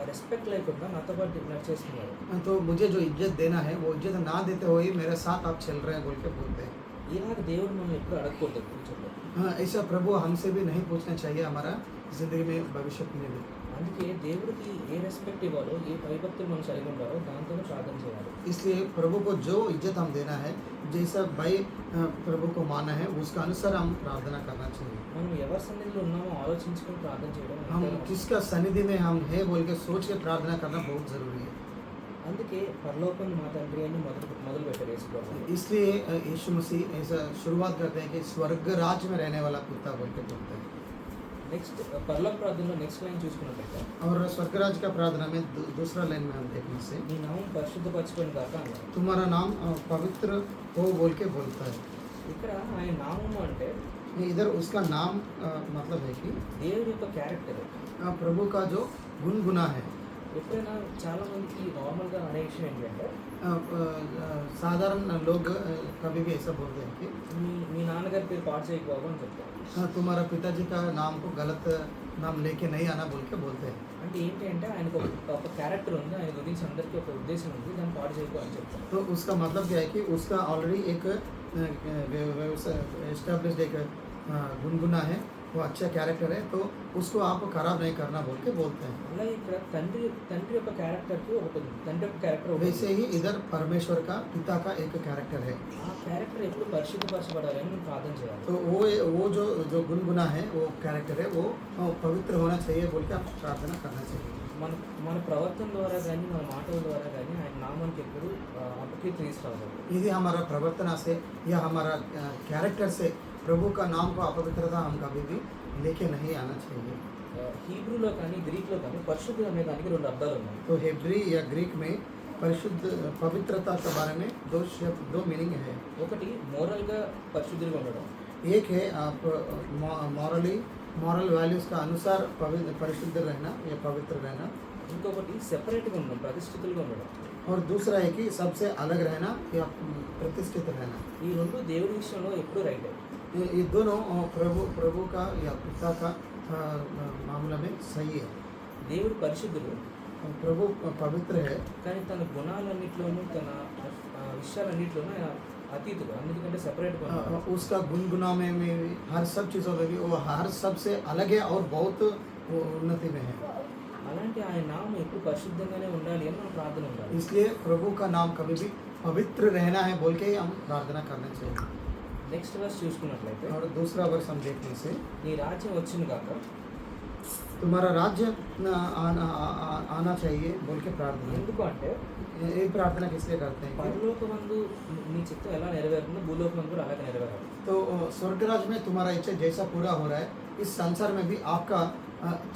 రెస్పెక్ట్ లేకుండా నాతో పాటు నడిచేస్తున్నారు. तो मुझे जो इज्जत देना है वो इज्जत ना देते हुए मेरे साथ आप चल रहे हैं बोल के बोलते हैं। ఇలాగ దేవుడు మనం ఎప్పుడు అడగకూడదు ఫ్యూచర్లో. हाँ, ऐसा प्रभु हमसे भी नहीं पूछना चाहिए हमारा ज़िंदगी में, भविष्य में भी। అందుకే దేవుడికి ఏ రెస్పెక్ట్ ఇవ్వాలో, ఏ భయభక్తులు మనం కలిగి ఉండాలో దాంతోనే ప్రార్థన చేయాలి. इसलिए प्रभु को जो इज्जत हम देना है, जैसा भाई प्रभु को माना है उसका अनुसार हम प्रार्थना करना चाहिए। మనం ఎవరి సన్నిధిలో ఉన్నామో ఆలోచించుకొని ప్రార్థన చేయడం हम ఎంతైనా అవసరం. किसका सन्निधि में हम है बोल के सोच के प्रार्थना करना बहुत ज़रूरी है। అందుకే పరలోకం మా తండ్రి అని మొదలు పెట్టారు యేసు ప్రభు. इसलिए यीशु मसीह ऐसा शुरुआत करते हैं कि स्वर्ग राज्य में रहने वाला पिता बोल के बोलते हैं। నెక్స్ట్ పరలోక ప్రార్థనలో నెక్స్ట్ లైన్ చూసుకున్నట్లయితే, और स्वर्ग राज्य का प्रार्थना में दूसरा लाइन में हम देखने से నీ నామం పరిశుద్ధపరచుకొని కాక అన్నారు. तुम्हारा नाम पवित्र हो बोल के बोलता है। ఇక్కడ ఆయన నామము అంటే इधर उसका नाम मतलब है कि దేవుడి యొక్క క్యారెక్టర్. प्रभु का जो गुनगुना है। ఎప్పుడైనా చాలా మందికి నార్మల్గా అనే విషయం ఏంటంటే, साधारण लोग कभी भी ऐसा बोलते हैं कि మీ నాన్నగారి పేరు పాడు చేయకపోవు అని చెప్తారు. तुम्हारा पिताजी का नाम को गलत नाम लेके नहीं आना बोल के बोलते हैं। అంటే ఏంటి అంటే ఆయనకు ఒక క్యారెక్టర్ ఉంది, ఆయన గురించి అందరికీ ఒక ఉద్దేశం ఉంది, దాన్ని పాడు చేయకు అని చెప్తారు. तो उसका मतलब क्या है कि उसका ऑलरेडी एक एस्टेब्लिश्ड एक गुनगुना है, वो अच्छा कैरेक्टर है, तो उसको आप खराब नहीं करना बोल के बोलते हैं। అలాగే ఇక్కడ తండ్రి యొక్క క్యారెక్టర్కి తండ్రి యొక్క క్యారెక్టర్ वैसे ही इधर परमेश्वर का पिता का एक कैरेक्टर है। ఆ క్యారెక్టర్ ఎప్పుడు పరిశుద్ధపరచబడాలి అని మనం ప్రార్థన చేయాలి. तो वो जो गुनगुना है वो कैरेक्टर है, वो पवित्र होना चाहिए बोल के आप प्रार्थना करना चाहिए। మన ప్రవర్తన ద్వారా కానీ మన మాటల ద్వారా కానీ ఆయన నామానికి ఎప్పుడు అపకీర్తి తీసుకురావాలి. यदि हमारा प्रवर्तना से या हमारा कैरेक्टर से प्रभु का नाम को अपवित्रता हम कभी भी लेके नहीं आना चाहिए। హీబ్రూలో కానీ గ్రీక్లో కానీ పరిశుద్ధ అనే దానికి రెండు అర్థాలు ఉన్నాయి. तो हेब्री या ग्रीक में परिशुद्ध पवित्रता के बारे में दो मीनिंग है। ఒకటి మోరల్గా పరిశుద్ధిగా ఉండడం, एक है आप मॉरल वैल्यूज़ का अनुसार परिशुद्ध रहना या पवित्र रहना, ఇంకొకటి సెపరేట్గా ఉండడం, ప్రతిష్ఠితులుగా ఉండడం. और दूसरा है कि सबसे अलग रहना या प्रतिष्ठित रहना। ఈ రెండు దేవుడి విషయంలో ఎప్పుడు రైట్. ये दोनों प्रभु का या पिता का मामला में सही है। దేవుడు పరిశుద్ధుడు, प्रभु पवित्र है, కానీ తన గుణాలన్నింటిలోనూ తన విషయాలన్నింటిలోనూ ఆయన అతీతుడు, అందుకంటే సెపరేట్గా ఉన్నాడు. उसका गुनगुना में भी हर सब चीज़ों में भी वो हर सब से अलग है और बहुत उन्नति में है। అలాంటి ఆయన నామం ఎప్పుడు పరిశుద్ధంగానే ఉండాలి అని మనం ప్రార్థన ఉండాలి. इसलिए प्रभु का नाम कभी भी पवित्र रहना है बोल के हम प्रार्थना करना चाहिए। నెక్స్ట్ వర్స్ చూసుకున్నట్లయితే, और दूसरा वर्ष हम देखने से నీ రాజ్యం వచ్చిన కాక तुम्हारा राज्य आना चाहिए बोल के प्रार्थना। ఎందుకు అంటే ये प्रार्थना किस लिए करते हैं? పరలోకమందు నీ చిత్తం ఎలా నెరవేరుతుందో భూలోకమందు కూడా అలాగే నెరవేరాలి. तो स्वर्ग राज्य में तुम्हारा इच्छा जैसा पूरा हो रहा है, इस संसार में भी आपका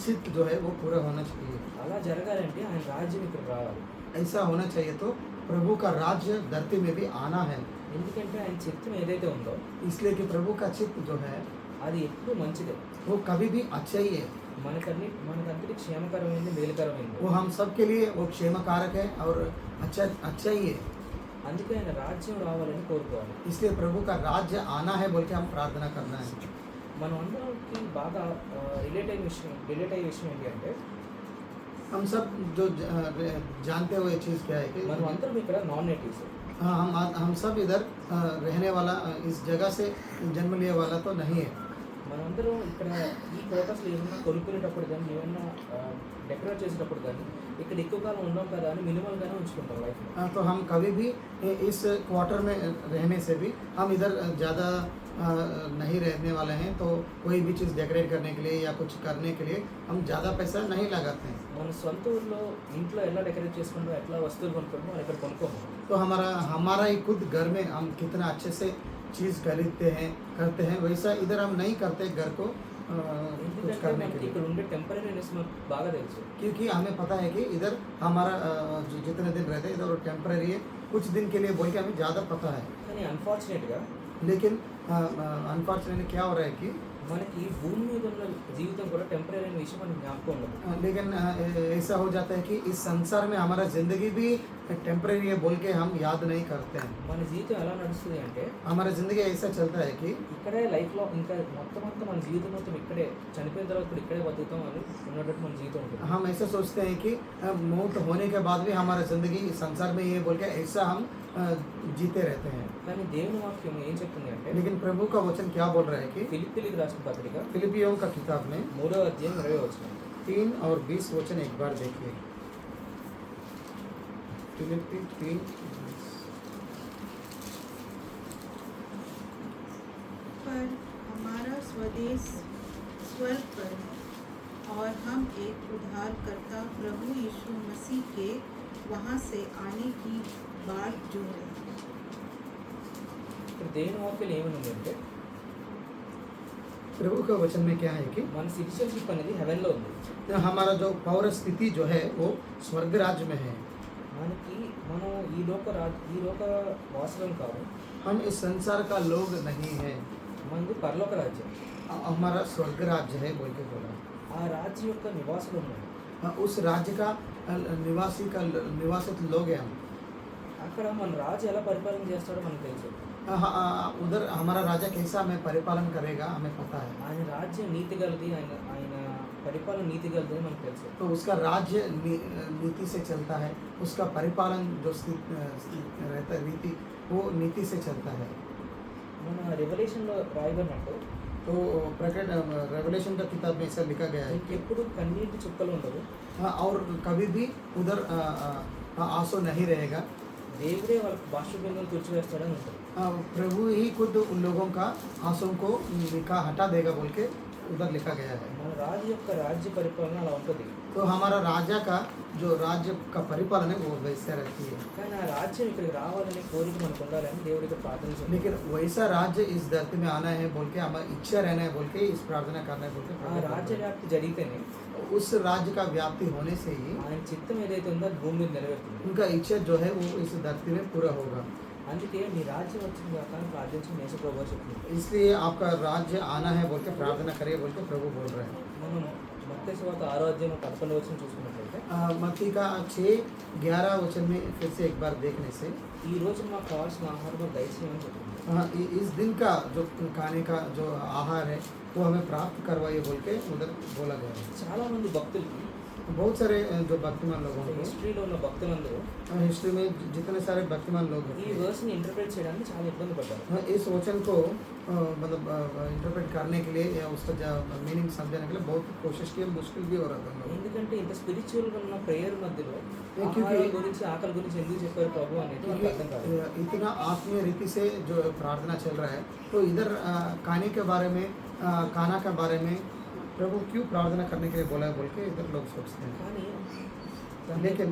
चित्त जो है वो पूरा होना चाहिए। అలా జరగాలంటే ఆయన రాజ్యం ఇక్కడ రావాలి. ऐसा होना चाहिए तो प्रभु का राज्य धरती में भी आना है। ఎందుకంటే ఆయన చిత్తం ఏదైతే ఉందో इसलिए कि प्रभु का चित्त जो है అది ఎప్పుడు మంచిదే. वो कभी भी अच्छा ही है, మనకందరికి క్షేమకరమైంది, మేలుకరమైంది. वो हम सब के लिए वो क्षेम कारक है और अच्छा ही है। అందుకే ఆయన రాజ్యం రావాలని కోరుకోవాలి. इसलिए प्रभु का राज्य आना है बोल के हम प्रार्थना करना है। మనం అందరికి బాగా రిలేట్ అయ్యే విషయం ఏంటి అంటే हम सब जो जानते हुए चीज़ क्या है कि మనం అందరం ఇక్కడ నాన్ నేటివ్స్. हाँ, हम सब इधर रहने वाला, इस जगह से जन्म लिए वाला तो नहीं है। మనందరం ఇక్కడ ఈ క్వార్టర్స్లో ఏమన్నా కొనుక్కునేటప్పుడు కానీ ఏమన్నా డెకరేట్ చేసేటప్పుడు కానీ ఇక్కడ ఎక్కువ కాలం ఉండం కదా అని మినిమల్గానే ఉంచుకుంటాం లైఫ్. तो हम कभी भी इस क्वार्टर में रहने से भी हम इधर ज़्यादा नहीं रहने वाले हैं, तो कोई भी चीज़ डेकोरेट करने के लिए या कुछ करने के लिए हम ज़्यादा पैसा नहीं लगाते हैं। మన సొంత ఊర్లో ఇంట్లో ఎలా డెకరేట్ చేసుకుంటాం, ఎట్లా వస్తువులు కొనుక్కుంటాం, ఇక్కడ కొనుక్కోము. तो हमारा ही खुद घर में हम कितना अच्छे से चीज़ खरीदते हैं करते हैं, वैसा इधर हम नहीं करते घर को कुछ ఎందుకంటే करने के మనకి लिए, ఇక్కడ ఉండే టెంపరీనెస్ మనకు బాగా తెలుసు. क्योंकि हमें पता है कि इधर हमारा जितने दिन रहते हैं इधर टेम्पररी है, कुछ दिन के लिए बोल के हमें ज़्यादा पता है। కానీ అన్ఫార్చునేట్గా लेकिन अनफॉर्चुनेटली क्या हो रहा है कि మనకి భూమి మీద ఉన్న జీవితం కూడా టెంపరీ అనే విషయం మనకి జ్ఞాపకం ఉండదు. लेकिन ऐसा हो जाता है कि इस संसार में हमारा ज़िंदगी भी टेम्पररी है बोल के हम याद नहीं करते हैं। మన జీవితం ఎలా నడుస్తుంది అంటే हमारा ज़िंदगी ऐसा चलता है कि ఇక్కడే లైఫ్లో ఇంకా మొత్తం అంతా మన జీవితం మొత్తం ఇక్కడే, చనిపోయిన తర్వాత కూడా ఇక్కడే బతుకుతాం అని ఉన్నట్టు మన జీవితం ఉంటుంది. हम ऐसा सोचते हैं कि मौत होने के बाद भी हमारा ज़िंदगी इस संसार में ये बोल के ऐसा हम जीते रहते हैं। కానీ దేవుని వాక్యం ఏం చెప్తుంది అంటే लेकिन प्रभु का वचन क्या बोल रहा है कि ఫిలిప్పీలకు రాసిన పత్రిక फिलिपियों का किताब में 3వ అధ్యాయం 20వ వచనం 3 और 20 वचन एक बार देखिए। फिलिपी 3 पर हमारा स्वदेश स्वर्ग पर है और हम एक उद्धारकर्ता प्रभु यीशु मसीह के वहाँ से आने की बाट जो है। ఇక్కడ దేవుని వాక్యం ఏమని ఉందంటే प्रभु का वचन में क्या है कि మన సిటిజన్షిప్ అనేది హెవెన్లో ఉంది. हमारा जो पौर स्थिति जो है वो स्वर्ग राज्य में है। మనం ఈ లోక వాసులం కాదు, हम इस संसार का लोग नहीं है, మనది పరలోక రాజ్యం. हमारा स्वर्ग राज्य है बोल के बोला। ఆ రాజ్యం యొక్క నివాసులు ఉన్నారు. उस राज्य का निवासित लोग हैं हम। అక్కడ మన రాజు ఎలా పరిపాలన చేస్తాడో మనకు తెలుసు. उधर हमारा राजा कैसा हमें परिपालन करेगा हमें पता है। ఆయన రాజ్యం నీతి గలది, ఆయన పరిపాలన నీతి గలది అని మనకు తెలుసు. तो उसका राज्य नीति से चलता है, उसका परिपालन जो रहता है नीति वो नीति से चलता है। మన రెవల్యూషన్లో రాయబడినట్టు तो प्रकट रेवलेशन का किताब में ऐसा लिखा गया है कि ఎప్పుడు కన్నీటి చుక్కలు ఉండవు, और कभी भी उधर आंसू नहीं रहेगा। దేవుడే వాళ్ళ బాష్పబిందువులు తుడిచివేస్తాడని ఉంటుంది. प्रभु ही खुद उन लोगों का आंसू को हटा देगा बोल के उधर लिखा गया है। మన రాజు యొక్క రాజ్య పరిపాలన అలా ఉంటుంది. तो हमारा राजा का जो राज्य का परिपालन है वो वैसे रहती है। కానీ ఆ రాజ్యం ఇక్కడికి రావాలనే కోరిక మనకు ఉండాలని దేవుడికి ప్రార్థన చేయాలి. लेकिन वैसा राज्य इस धरती में आना है बोल के हमारी इच्छा रहना है बोल के इस प्रार्थना करना है बोल के ఆ प्रार्थना రాజ్య करना వ్యాప్తి జరిగితేనే है। उस राज्य का व्याप्ति होने से ही ఆయన చిత్తం ఏదైతే ఉందో అది భూమి మీద నెరవేరుతుంది. उनका इच्छा जो है वो इस धरती में पूरा होगा। అందుకే నీ రాజ్యం వచ్చిన కాక ప్రార్థించి యేసు ప్రభువు చెప్తుంది. इसलिए आपका राज्य आना है बोल के प्रार्थना करिए बोल के प्रभु बोल रहे हैं। మనం మత్తయి సువార్త 6వ అధ్యాయం 11వ వచనం చూసుకున్నట్లయితే मत्ती का 6-11 वचन में फिर से एक बार देखने से ఈ రోజు మాకు కావాల్సిన ఆహారం దయచేయమని చెప్తుంది. इस दिन का जो खाने का जो आहार है वो हमें प्राप्त करवाइए बोल के उधर बोला गया है। చాలా మంది భక్తులకి बहुत सारे जो भक्तिमान लोगों को హిస్టరీలో ఉన్న భక్తులందరూ हिस्ट्री में जितने सारे भक्तिमान लोग ఈ हैं వర్స్ని ఇంటర్ప్రిట్ చేయడానికి చాలా ఇబ్బంది పడ్డారు. इस वचन को मतलब इंटरप्रेट करने के लिए या उसका मीनिंग समझाने के लिए बहुत कोशिश की, मुश्किल भी हो रहा था हम लोग। ఎందుకంటే ఇంత స్పిరిచువల్గా ఉన్న ప్రేయర్ మధ్యలో क्योंकि- ఆహారం గురించి ఆకలి గురించి ఎందుకు చెప్పారు ప్రభు అనేది మనకు అర్థం కాదు. क्योंकि इतना आत्मीय रीति से जो प्रार्थना चल रहा है तो इधर खाने के बारे में खाना के बारे में प्रभु क्यों प्रार्थना करने के लिए बोला है बोल के इधर लोग सोचते हैं। కానీ लेकिन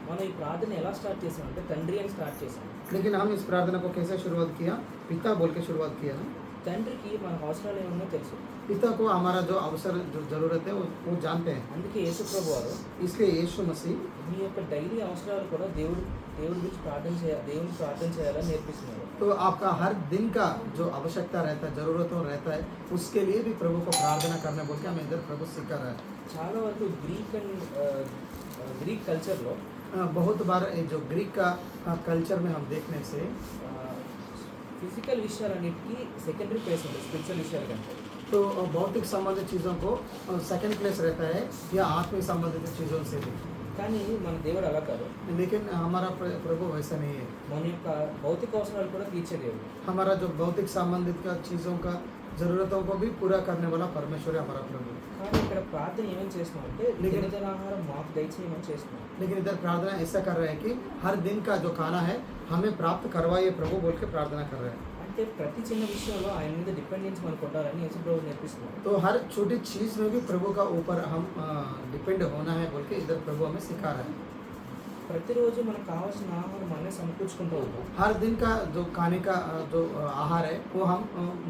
మనం ఈ ప్రార్థన ఎలా స్టార్ట్ చేసామంటే తండ్రి అని స్టార్ట్ చేసాం. लेकिन हम इस प्रार्थना को कैसे शुरुआत किया, पिता बोल के शुरुआत किया ना। తండ్రికి మన అవసరాలు ఏమన్నా తెలుసు. पिता को हमारा जो अवसर जो ज़रूरत है वो जानते हैं। అందుకే యేసు ప్రభు వారు इसलिए यीशु मसीह మీ యొక్క డైలీ అవసరాలు కూడా దేవుడి గురించి దేవుని ప్రార్థన చేయాలని నేర్పిస్తున్నారు. तो आपका हर दिन का जो आवश्यकता रहता है, ज़रूरतों रहता है, उसके लिए भी प्रभु को प्रार्थना करने बोल के हमें इधर प्रभु सिखा रहा है। చాలా వరకు గ్రీక్ కల్చర్లో बहुत बार ये जो ग्रीक का कल्चर में हम देखने से ఫిజికల్ విషయాలన్నిటికీ సెకండరీ ప్లేస్ ఉంటుంది స్పిరిచువల్ విషయాల కంటే. तो भौतिक संबंधित चीज़ों को सेकंड प्लेस रहता है या आत्मिक संबंधित चीज़ों से भी। కానీ మన దేవుడు అలా కాదు. लेकिन हमारा प्रभु वैसा नहीं है। మన యొక్క భౌతిక అవసరాలు కూడా తీర్చే దేవుడు. हमारा जो भौतिक संबंधित का चीज़ों का ज़रूरतों को भी पूरा करने वाला परमेश्वर है हमारा प्रभु। కానీ ఇక్కడ ప్రార్థన ఏమని చేస్తున్నాం అంటే దినదిన ఆహారం మాకు దయచేయమని చేస్తున్నాం. लेकिन इधर प्रार्थना ऐसा कर रहे हैं कि हर दिन का जो खाना है हमें प्राप्त करवाइए प्रभु बोल के प्रार्थना कर रहे हैं। అంటే ప్రతి చిన్న విషయంలో ఆయన మీద డిపెండెన్స్ మనకు ఉండాలని యేసు ప్రభు నేర్పిస్తున్నారు. तो हर छोटी चीज़ में भी प्रभु का ऊपर हम डिपेंड होना है बोल के इधर प्रभु हमें सिखा रहा है। ప్రతిరోజు మనకు కావాల్సిన ఆహారం మనమే సమకూర్చుకుంటూ ఉంటాం. हर दिन का जो खाने का जो आहार है वो हम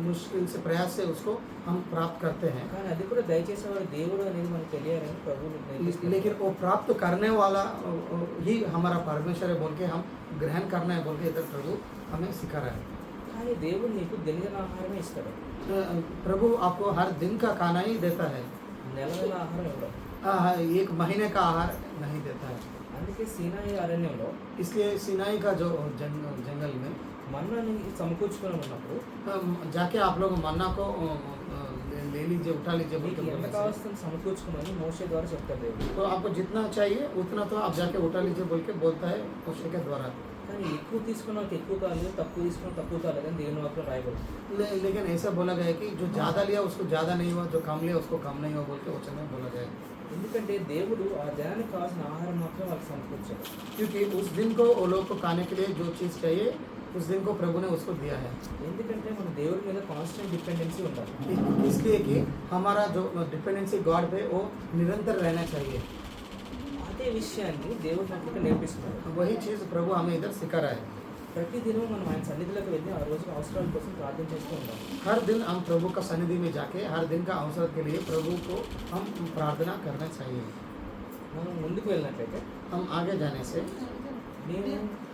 मुश्किल से प्रयास से उसको हम प्राप्त करते हैं। కానీ అది కూడా దయచేసేవాడు దేవుడు అనేది మనకు తెలియాలని ప్రభువు నేర్పిస్తున్నారు. लेकिन वो प्राप्त करने वाला ही हमारा परमेश्वर है बोल के हम ग्रहण करना है बोल के इधर प्रभु हमें सिखा रहा है। కానీ దేవుడు నీకు దినదిన ఆహారమే ఇస్తాడు. प्रभु आपको हर दिन का खाना ही देता है, నెల నెల ఆహారం ఇవ్వడం. एक महीने का आहार नहीं देता है। అందుకే సీనాయి అరణ్యంలో इसलिए सिनाई का जो जंगल में మన్నాని సమకూర్చుకొని ఉన్నప్పుడు जाके आप लोग मन्ना को ले लीजिए, उठा लीजिए बोल నీకు के ఎంత बोला। కావాల్సిన సమకూర్చుకోమని మోషే ద్వారా చెప్తాడు దేవుడు. तो आपको जितना चाहिए उतना तो आप जाके उठा लीजिए बोल के बोलता है मोशे के द्वारा। కానీ ఎక్కువ తీసుకున్న వాళ్ళకి ఎక్కువ కాలేదు, తక్కువ తీసుకున్న తక్కువ కాలేదని దేవుని వాక్యం రాయబడింది. लेकिन ऐसा बोला गया है कि जो ज़्यादा लिया उसको ज़्यादा नहीं हुआ, जो कम लिया उसको कम नहीं हुआ बोल के वचन में बोला गया है। ఎందుకంటే దేవుడు ఆ దినానికి కావాల్సిన ఆహారం మాత్రం వాళ్ళకి సమకూర్చాడు. क्योंकि उस दिन को वो लोग को खाने के लिए जो चीज़ चाहिए उस दिन को प्रभु ने उसको दिया है। ఎందుకంటే మన దేవుడి మీద కాన్స్టెంట్ డిపెండెన్సీ ఉండాలి. इसलिए कि हमारा जो डिपेंडेंसी गॉड पे वो निरंतर रहना चाहिए। అదే విషయాన్ని దేవుడు మనకు నేర్పిస్తున్నాడు. वही चीज़ प्रभु हमें इधर सिखा रहा है। ప్రతిదినం మనం ఆయన సన్నిధిలోకి వెళ్ళి ఆ రోజు అవసరాల కోసం ప్రార్థన చేస్తూ ఉంటాం. हर दिन हम प्रभु का सन्निधि में जाके हर दिन का अवसर के लिए प्रभु को हम प्रार्थना करना चाहिए। మనం ముందుకు వెళ్ళినట్లయితే हम आगे जाने से నేను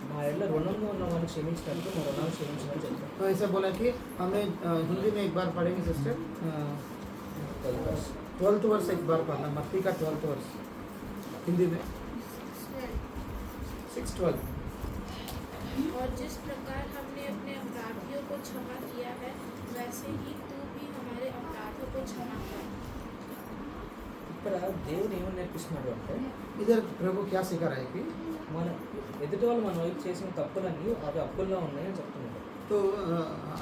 మా ఇళ్ళ రుణంగా ఉన్న వాళ్ళని క్షమించడానికి మా రుణాన్ని క్షమించమని చెప్తాను. तो ऐसे बोला कि हमें हिंदी में एक बार पढ़ेंगे सिस्टर, 12th वर्ष एक बार पढ़ना, मत्ती का 12th वर्ष हिंदी में 6:12। और जिस प्रकार हमने अपने अपराधियों को क्षमा किया है वैसे ही तू भी हमारे अपराधों को क्षमा कर। ఇక్కడ దేవుడు ఏమని నేర్పిస్తున్నాడు అంటే इधर प्रभु क्या सिखा रहा है कि మన ఎదుటి వాళ్ళు మన వైపు చేసిన తప్పులన్నీ అవి అప్పుల్లో ఉన్నాయని చెప్తున్నాడు. तो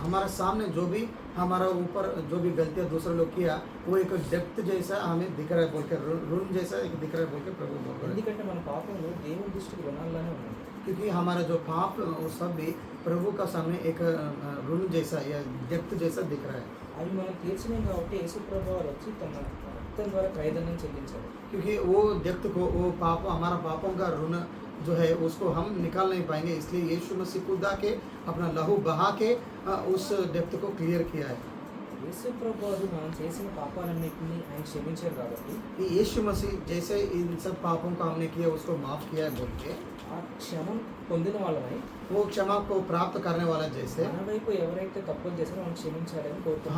हमारे सामने जो भी हमारा ऊपर जो भी गलतियाँ दूसरे लोग किया वो एक डेप्थ जैसा हमें दिख रहा है बोल के, ऋण जैसा एक दिख रहा है बोल के प्रभु बोल रहे हैं। ఎందుకంటే మన పాపంలో దేవుని దృష్టికి రుణాల్లానే ఉన్నాయి. क्योंकि हमारा जो पाप वो सब भी प्रभु का सामने एक ऋण जैसा या डेप्थ जैसा दिख रहा है। అవి మనం తీర్చినాం కాబట్టి యేసు ప్రభువు వారు వచ్చి తన రక్తం ద్వారా క్రయధనం చెల్లించారు. क्योंकि वो डेप्थ को वो पाप हमारा पापों का ऋण जो है उसको हम निकाल नहीं पाएंगे, इसलिए यीशु मसीह खुद आके अपना लहू बहा के उस डेप्थ को क्लियर किया है। యేసు ప్రభువు వారు మనం చేసిన పాపాలన్నింటినీ ఆయన క్షమించారు కాబట్టి कि यीशु मसीह जैसे इन सब पापों को हमने किया उसको माफ़ किया है बोल के, ఆ క్షమం పొందిన వాళ్ళమై वो क्षमा को प्राप्त करने वाला जैसे మన వైపు ఎవరైతే తప్పులు చేశారో మనం క్షమించాలని हमारा కోరుతున్నాం.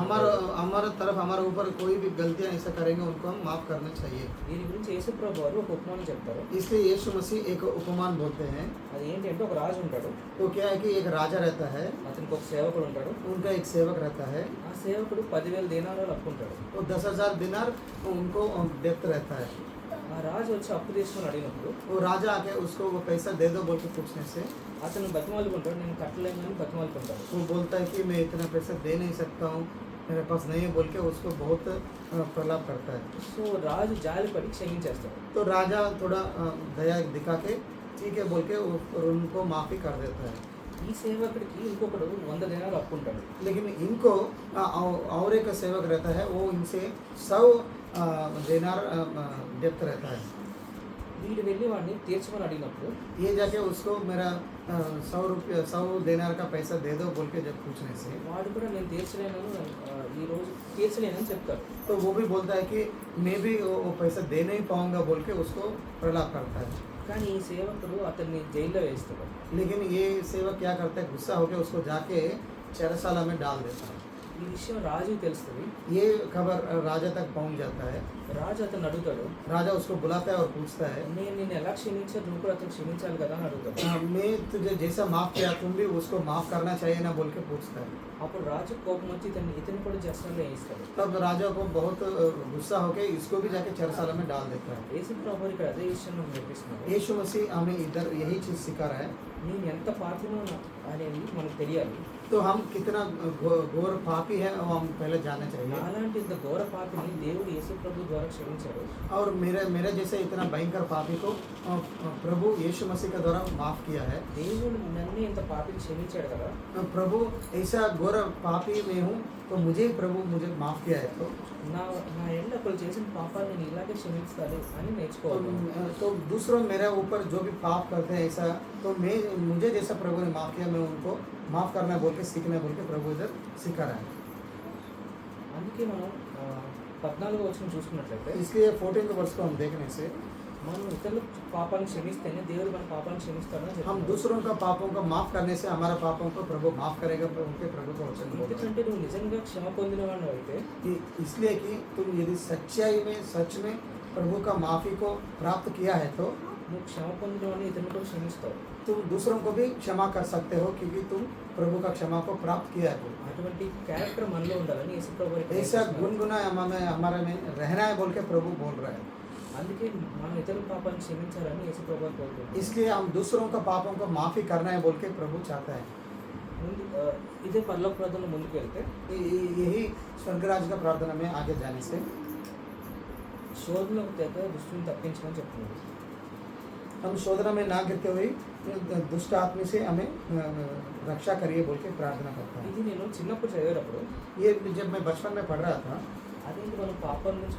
हमारा तरफ हमारे ऊपर कोई भी गलतियाँ ऐसा करेंगे उनको हम माफ़ करना चाहिए। దీని గురించి యేసు ప్రభు వారు ఒక ఉపమానం చెప్తారు. इसलिए यीशु मसीह एक उपमान बोलते हैं। అది ఏంటి అంటే ఒక రాజు ఉంటాడు, तो क्या है कि एक राजा रहता है, అతనికి ఒక సేవకుడు ఉంటాడు. उनका एक सेवक रहता है, ఆ సేవకుడు 10,000 దీనారాలు అప్పు ఉంటాడు. वो 10,000 दिनार उनको डेप्थ रहता है। ఆ రాజు వచ్చి అప్పు తీసుకుని అడిగినప్పుడు वो राजा आके उसको वो पैसा दे दो बोल के पूछने से అతను బతిమాలుకుంటాడు, నేను కట్టలేనని బతిమాలుకుంటాడు. वो बोलता है कि मैं इतना पैसा दे नहीं सकता हूँ, मेरे पास नहीं है बोल के उसको बहुत प्रलाप करता है। సో రాజు జాలిపడి క్షమించేస్తాడు. तो राजा थोड़ा दया दिखा के ठीक है बोल के उनको माफ़ी कर देता है। ఈ సేవకుడికి ఇంకొకడు 100 దినాలు అప్పు ఉంటాడు. लेकिन इनको और एक सेवक रहता है, वो इनसे 100 दिनार डेप्थ रहता है। వీడు వెళ్ళి వాడిని తీర్చమని అడిగినప్పుడు ये जाके उसको मेरा 100 देनार का पैसा दे दो बोल के जब पूछने से వాడు కూడా నేను ఈరోజు తీర్చలేనని చెప్తాడు. तो वो भी बोलता है कि मैं भी वो पैसा दे नहीं पाऊंगा बोल के उसको प्रलाप करता है। కానీ ఈ సేవకుడు అతన్ని జైల్లో వేస్తాడు. लेकिन ये सेवक क्या करता है, गुस्सा होकर उसको जाके चरसाला में डाल देता है। ఈ విషయం రాజుకి తెలుస్తుంది. ये खबर राजा तक पहुंच जाता है। రాజు అతను అడుగుతాడు, राजा उसको बुलाता है और पूछता है, నేను నిన్ను ఎలా క్షమించాను, నువ్వు కూడా అతను క్షమించాలి కదా అని అడుగుతాడు. मैं तुझे जैसा माफ किया तुम भी उसको माफ करना चाहिए ना बोल के पूछता है। అప్పుడు రాజు కోపం వచ్చి ఇతను కూడా జస్టర్లో వేయిస్తాడు. तब राजा को बहुत गुस्सा होकर इसको भी जाके चरसाला में डाल देता है। యేసు ప్రభు ఇక్కడ అదే విషయం నాకు నేర్పిస్తున్నాడు. यीशु मसीह हमें इधर यही चीज़ सिखा रहा है। నేను ఎంత పాపినో అనేది మనకు తెలియాలి. तो हम कितना घोर पापी है वो हम पहले जानना चाहिए। అలాంటి ఇంత ఘోర పాపిని దేవుడు యేసు ప్రభు ద్వారా క్షమించాడు. और मेरे जैसे इतना भयंकर पापी को प्रभु यीशु मसीह के द्वारा माफ किया है। దేవుడు నన్ను ఇంత పాపిని క్షమించాడు కదా, प्रभु ऐसा घोर पापी में हूँ तो मुझे प्रभु मुझे माफ किया है। నా ఎండ ఒకరు చేసిన పాపాలు నేను ఇలాగే క్షమిస్తాను అని నేర్చుకోవాలి. तो दूसरों मेरे ऊपर जो भी पाप करते हैं ऐसा तो मुझे जैसा प्रभु ने माफ किया मैं उनको माफ करना बोल के सीखना बोल के प्रभु इधर सिखा रहा है। అందుకే మనం 14వ వచనం చూసుకున్నట్లయితే इसलिए 14th वर्ष को हम देखने से మనం ఇతరుల పాపాలను క్షమిస్తేనే దేవుడు మన పాపాలను క్షమిస్తాడని हम చెప్తున్నాడు. दूसरों का पापों को माफ करने से हमारा पापों को प्रभु माफ करेगा। उनके प्रभु का वचन बोलता है। ఎందుకంటే నువ్వు నిజంగా క్షమ పొందిన వాడిని అయితే इसलिए कि तुम यदि सच्चाई में सच में प्रभु का माफी को प्राप्त किया है तो నువ్వు క్షమ పొందిన వాడిని ఇతరులు కూడా క్షమిస్తావు. तुम दूसरों को भी क्षमा कर सकते हो क्योंकि तुम प्रभु का क्षमा को प्राप्त किया है। అటువంటి క్యారెక్టర్ మనలో ఉండాలని యేసు ప్రభు ఇక్కడ ऐसा నేర్పిస్తున్నాడు. गुनगुना हमारे में रहना है बोल के प्रभु बोल रहा है। అందుకే మనం ఇతరుల పాపాలను క్షమించాలని యేసు ప్రభు కోరుకుంటున్నాడు. इसलिए हम दूसरों का पापों को माफी करना है बोल के प्रभु चाहता है। ఇదే పరలోక ప్రార్థనలో ముందుకు వెళ్తే यही स्वर्गराज का प्रार्थना में आगे जाने से శోధనకు తెగ దృష్టిని తప్పించమని చెప్తున్నాడు. हम शोधना में ना गिरते हुए दुष्ट आत्मा से हमें रक्षा करिए बोल के प्रार्थना करता है। ఇది నేను చిన్నప్పుడు చదివేటప్పుడు ये जब मैं बचपन में पढ़ रहा था అదేంటి మనం పాపాల నుంచి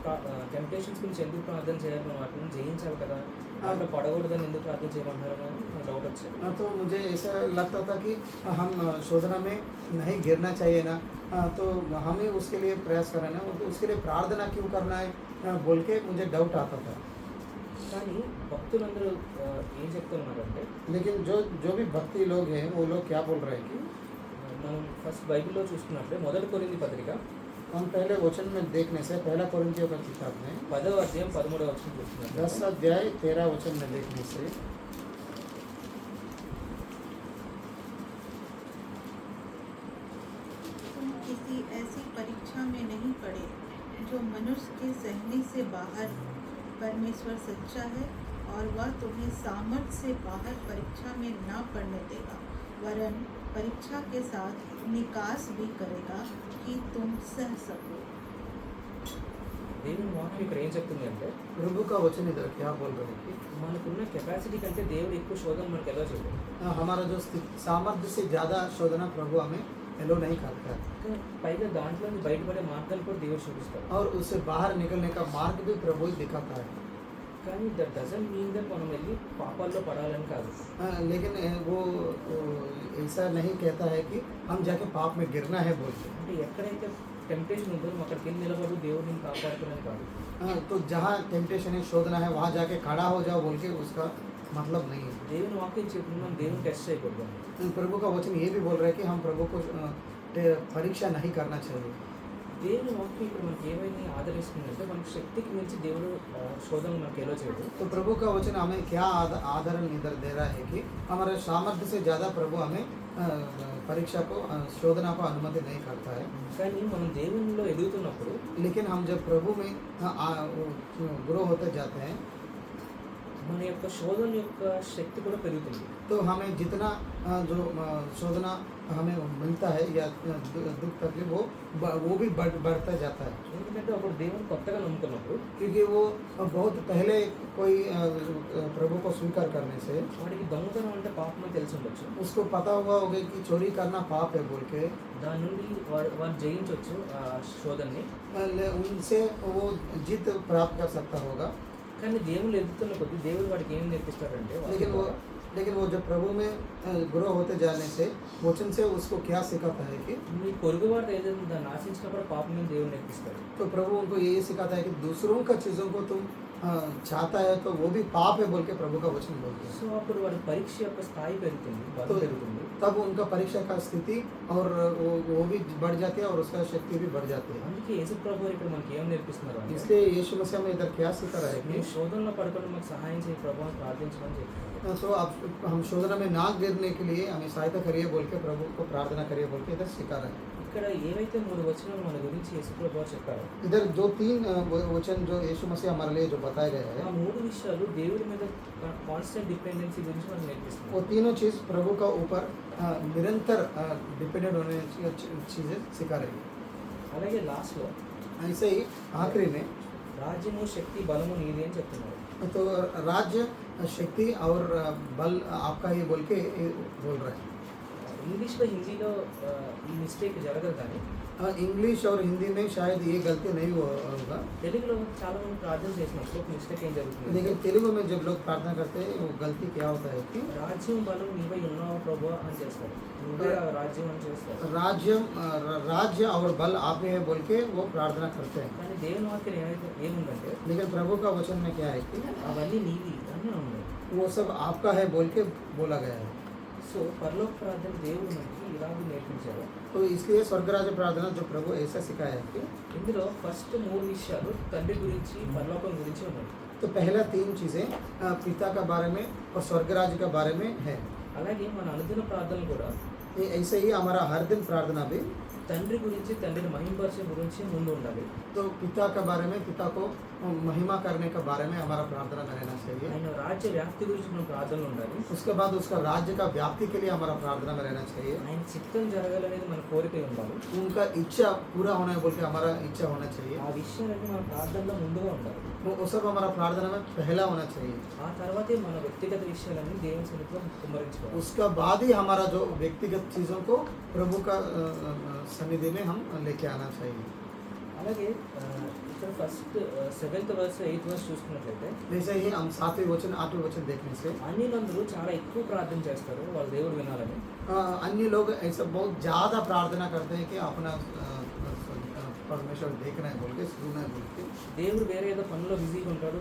టెంప్టేషన్స్ గురించి ఎందుకు ప్రార్థన చేయాలి, మనం వాటిని జయించాలి కదా, అట్లా పడకూడదని ఎందుకు ప్రార్థన చేయమంటారు అని నాకు డౌట్ వచ్చేది. तो मुझे ऐसा लगता था कि हम शोधना में नहीं गिरना चाहिए ना, तो हमें उसके लिए प्रयास करना है, तो उसके लिए प्रार्थना क्यों करना है बोल के मुझे डाउट आता था। కానీ భక్తులందరూ ఏం చెప్తున్నారంటే लेकिन जो भी भक्ति लोग हैं वो लोग क्या बोल रहे हैं कि మనం ఫస్ట్ బైబిల్లో చూసుకున్నట్లే మొదటి కొరింథీ పత్రిక हम पहले वचन में देखने से पहला कोरिन्थियों का किताब में 10వ అధ్యాయం 13వ వచనం చూస్తున్నారు. 10 अध्याय 13 वचन में देखने से तुम किसी ऐसी परीक्षा में नहीं पड़े जो मनुष्य के सहने से बाहर। परमेश्वर सच्चा है और वह तुम्हें सामर्थ्य से बाहर परीक्षा में ना पड़ने देगा, वरन परीक्षा के साथ निकास भी करेगा कि तुम सह सको। దేవుని వాక్యం ఇక్కడ ఏం చెప్తుంది అంటే प्रभु का वचन इधर क्या बोल रहे हैं कि మనకున్న కెపాసిటీ కంటే దేవుడు ఎక్కువ శోధన మనకు ఎలా చూడాలి. हमारा जो सामर्थ्य से ज़्यादा शोधना प्रभु हमें एलो नहीं करता है, పైగా దాంట్లో నుంచి బయటపడే మార్గాలు కూడా దేవుడు చూపిస్తాడు. और उससे बाहर निकलने का मार्ग भी प्रभु ही दिखाता है। కానీ దట్ డజంట్ మీన్ దట్ మనం వెళ్ళి పాపాల్లో పడాలని కాదు. लेकिन वो ऐसा नहीं कहता है कि हम जाके पाप में गिरना है बोल के। అంటే ఎక్కడైతే టెంప్టేషన్ ఉంటుందో అక్కడికి వెళ్ళి నిలబడు దేవుడిని కాపాడుకోవడానికి కాదు. तो जहाँ टेम्पटेशन है शोधना है वहाँ जाके खड़ा हो जाओ बोल के उसका मतलब नहीं है। దేవుని వాక్యం చెప్పిన మనం దేవుని టెస్ట్ చేయకూడదు. प्रभु का वचन ये भी बोल रहा है कि हम प्रभु को परीक्षा नहीं करना चाहिए। దేవుని వాక్యం ఇక్కడ మనకి ఏమైనా ఆదరిస్తుందంటే మనకు శక్తికి మించి దేవుడు శోధనలు మనకు ఎలా చేయడు. तो प्रभु का वचन हमें क्या आदरण इधर दे रहा है कि हमारे सामर्थ्य से ज़्यादा प्रभु हमें परीक्षा को शोधना को अनुमति नहीं करता है। కానీ మనం దేవునిలో ఎదుగుతున్నప్పుడు लेकिन हम जब प्रभु में ग्रो होते जाते हैं మన యొక్క శోధన యొక్క శక్తి కూడా పెరుగుతుంది. तो हमें जितना जो शोधना हमें मिलता है या दुख तकलीफ वो भी बढ़ता जाता है, ఎందుకంటే అప్పుడు దేవుని కొత్తగా నమ్ముకున్నప్పుడు क्योंकि वो बहुत पहले कोई प्रभु को स्वीकार करने से వాడికి దొంగతనం అంటే పాపమని తెలిసి ఉండొచ్చు. उसको पता हुआ होगा कि चोरी करना पाप है बोल के దాని నుండి వాడు జయించవచ్చు ఆ శోధనని. उनसे वो जीत प्राप्त कर सकता होगा। కానీ దేవుళ్ళు ఎదుగుతున్న కొద్దీ దేవుడు వాడికి ఏం నేర్పిస్తాడంటే लेकिन वो जब प्रभु में ग्रो होते जाने से वचन से उसको क्या सिखाता है कि నీ పొరుగువాడు ఏదైనా దాన్ని ఆశించినప్పుడు పాపం మీద దేవుడు నేర్పిస్తాడు. तो प्रभु उनको ये सिखाता है कि दूसरों का चीज़ों को तुम चाहता है तो वो भी पाप है बोल के प्रभु का वचन बोलते हैं. సో అప్పుడు వాడి పరీక్ష యొక్క స్థాయి పెరుగుతుంది, బలం तो పెరుగుతుంది. तब उनका परीक्षा का स्थिति और वो भी बढ़ जाती है और उसका शक्ति भी बढ़ जाती है. అందుకే యేసు ప్రభు ఇక్కడ మనకి ఏం నేర్పిస్తున్నారు అంటే इसलिए यीशु मसीह में इधर क्या सिखा रहा है మీరు कि శోధనలో పడకుండా మాకు సహాయం చేయి ప్రభు అని ప్రార్థించమని చెప్తున్నారు. तो अब हम शोधना में ना गिरने के लिए हमें सहायता करिए बोल के प्रभु को प्रार्थना करिए बोल के इधर सिखा रहा है. ఇక్కడ ఏవైతే 3 వచనాలు మన గురించి యేసు ప్రభు చెప్పారో इधर जो 3 वचन जो यीशु मसीह हमारे लिए जो बताए गए ఆ हैं 3 విషయాలు దేవుడి మీద కాన్స్టెంట్ డిపెండెన్సీ గురించి మనకు నేర్పిస్తుంది. वो तीनों चीज़ प्रभु का ऊपर निरंतर डिपेंडेंट होने चीज़ें सिखा रही है. అలాగే లాస్ట్లో ऐसे ही आखिरी में రాజ్యము శక్తి బలము నీది అని చెప్తున్నారు. तो राज्य शक्ति और बल आपका ही बोल के बोल रहा है. ఇంగ్లీష్లో హిందీలో ఈ మిస్టేక్ జరగదు, కానీ इंग्लिश और हिंदी में शायद ये गलती नहीं होगा, తెలుగులో చాలా మంది ప్రార్థన చేసినప్పుడు ఒక మిస్టేక్ ఏం జరుగుతుంది, लेकिन तेलुगु में जब लोग प्रार्थना करते हैं वो गलती क्या होता है कि రాజ్యం బలం నీవై ఉన్నావు ప్రభు అని చేస్తారు. నువ్వే ఆ రాజ్యం అని చేస్తారు. राज्य और बल आप में है बोल के वो प्रार्थना करते हैं. కానీ దేవుని వాక్యం ఏముందంటే लेकिन प्रभु का वचन में क्या है कि అవన్నీ నీవి అని ఉంది. वो सब आपका है बोल के बोला गया है. సో పరలోక ప్రార్థన దేవుడు మనకి ఇలాగే నేర్పించారు. तो इसलिए स्वर्गराज प्रार्थना जो प्रभु ऐसा सिखाया है कि ఇందులో ఫస్ట్ 3 విషయాలు తండ్రి గురించి పరలోకం గురించి ఉన్నాయి. तो पहला 3 चीज़ें पिता का बारे में और स्वर्गराज का बारे में है. అలాగే మన అనుదిన ప్రార్థనలు కూడా ये ऐसे ही हमारा हर दिन प्रार्थना भी తండ్రి గురించి, తండ్రిని మహింపరచడం గురించి ముందు ఉండాలి. तो पिता के बारे में, पिता को महिमा करने के बारे में हमारा प्रार्थना में रहना चाहिए. ఆయన రాజ్య వ్యాప్తి గురించి మనం ప్రార్థనలు ఉండాలి. उसके बाद उसका राज्य का व्याप्ति के लिए हमारा प्रार्थना में रहना चाहिए. ఆయన చిత్తం జరగాలనేది మన కోరిక ఉండాలి. उनका इच्छा पूरा होना है बोल के हमारा इच्छा होना चाहिए. ఆ విషయాలన్నీ మన ప్రార్థనలో ముందుగా ఉండాలి. वो सब हमारा प्रार्थना में पहला होना चाहिए. ఆ తర్వాతే మన వ్యక్తిగత విషయాలన్నీ దేవుని సన్నిధిలో కుమ్మరించుకోవాలి. उसका बाद ही हमारा जो व्यक्तिगत चीज़ों को प्रभु का सन्निधि में हम लेके आना चाहिए. అలాగే ఇక్కడ first 7th verse 8th verse చూసుకున్నట్లయితే जैसे ही हम 7वें वचन 8वें वचन देखने से అన్యులందరూ చాలా ఎక్కువ ప్రార్థన చేస్తారు వాళ్ళ దేవుడు వినాలని. अन्य लोग ऐसा बहुत ज़्यादा प्रार्थना करते हैं कि अपना परमेश्वर देखना है बोल के, सुनना है बोल के. దేవుడు వేరే ఏదో పనిలో బిజీగా ఉంటాడు,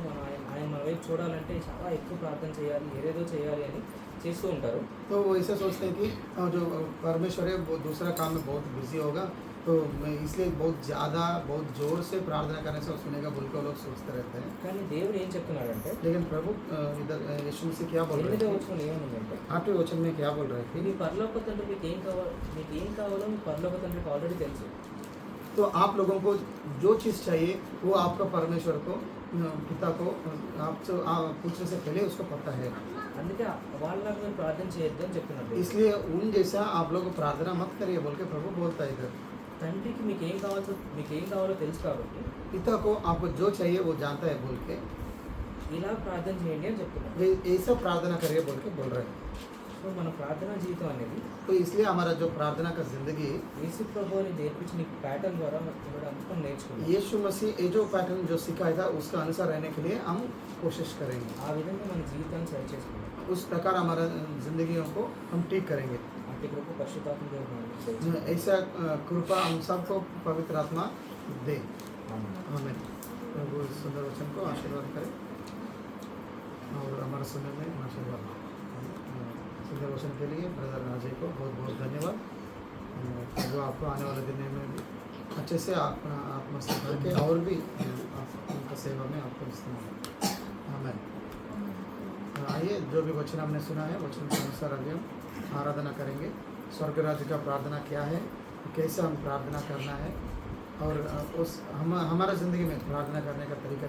ఆయన మన వైపు చూడాలంటే చాలా ఎక్కువ ప్రార్థన చేయాలి, ఏదేదో చేయాలి అని చేస్తూ ఉంటారు. तो वो ऐसा सोचते हैं कि जो परमेश्वर है वो दूसरा काम में बहुत बिजी होगा, तो मैं इसलिए बहुत ज़्यादा बहुत ज़ोर से प्रार्थना करने से सुनेगा बोल के लोग सोचते रहते हैं. కానీ దేవుడు ఏం చెప్తున్నాడంటే लेकिन प्रभु इधर यीशु मसीह क्या बोल रहे 8వ हैं? వచనం ఏమనుందంటే 8वें वचन में क्या बोल रहे थे? మీ పరలోక తండ్రి మీకు ఏం కావాలో మీ పరలోక తండ్రికి ఆల్రెడీ తెలుసు. तो आप लोगों को जो चीज़ चाहिए वो आपका परमेश्वर को, पिता को आपसे पूछने से पहले उसको पता है. అందుకే వాళ్ళలాగా మీరు ప్రార్థన చేయొద్దు అని చెప్తున్నాడు. इसलिए उन जैसा आप लोग प्रार्थना मत करिए बोल के प्रभु बोलता है इधर. తండ్రికి మీకు ఏం కావాలో తెలుసు కాబట్టి पिता को आपको जो चाहिए वो जानता है बोल के ఇలా ప్రార్థన చేయండి అని చెప్తున్నాడు. ऐसा प्रार्थना करिए बोल के बोल रहे हैं. సో మన ప్రార్థనా జీవితం అనేది तो इसलिए हमारा जो प्रार्थना का जिंदगी యేసు ప్రభువుని నేర్పించిన ప్యాటర్న్ ద్వారా మనం అంతా నేర్చుకున్నాం. यीशु मसीह ये जो पैटर्न जो सिखाया था उसका अनुसार रहने के लिए हम कोशिश करेंगे. ఆ విధంగా మన జీవితాన్ని సరి చేసుకున్నాం. उस प्रकार हमारा जिंदगियों को हम ठीक करेंगे. అంటే కృప పరిశుద్ధాత్మ దేవుడు మనకి దయచేసి. ऐसा कृपा हम सबको पवित्र आत्मा दे. ఆమేన్. हमें प्रभु इस सुंदर वचन को आशीर्वाद करें और हमारे सुनने में आशीर्वाद. सुंदर वचन के लिए ब्रदर राजे को बहुत बहुत धन्यवाद. जो आपको आने वाले दिन में भी अच्छे से अपना आत्मस्थ करके और भी उनका सेवा में आपको इस्तेमाल. आमीन. आइए जो भी वचन हमने सुना है वचन के अनुसार अभी हम आराधना करेंगे. स्वर्ग राज्य का प्रार्थना क्या है, कैसे हम प्रार्थना करना है और उस हमारा ज़िंदगी में प्रार्थना करने का तरीका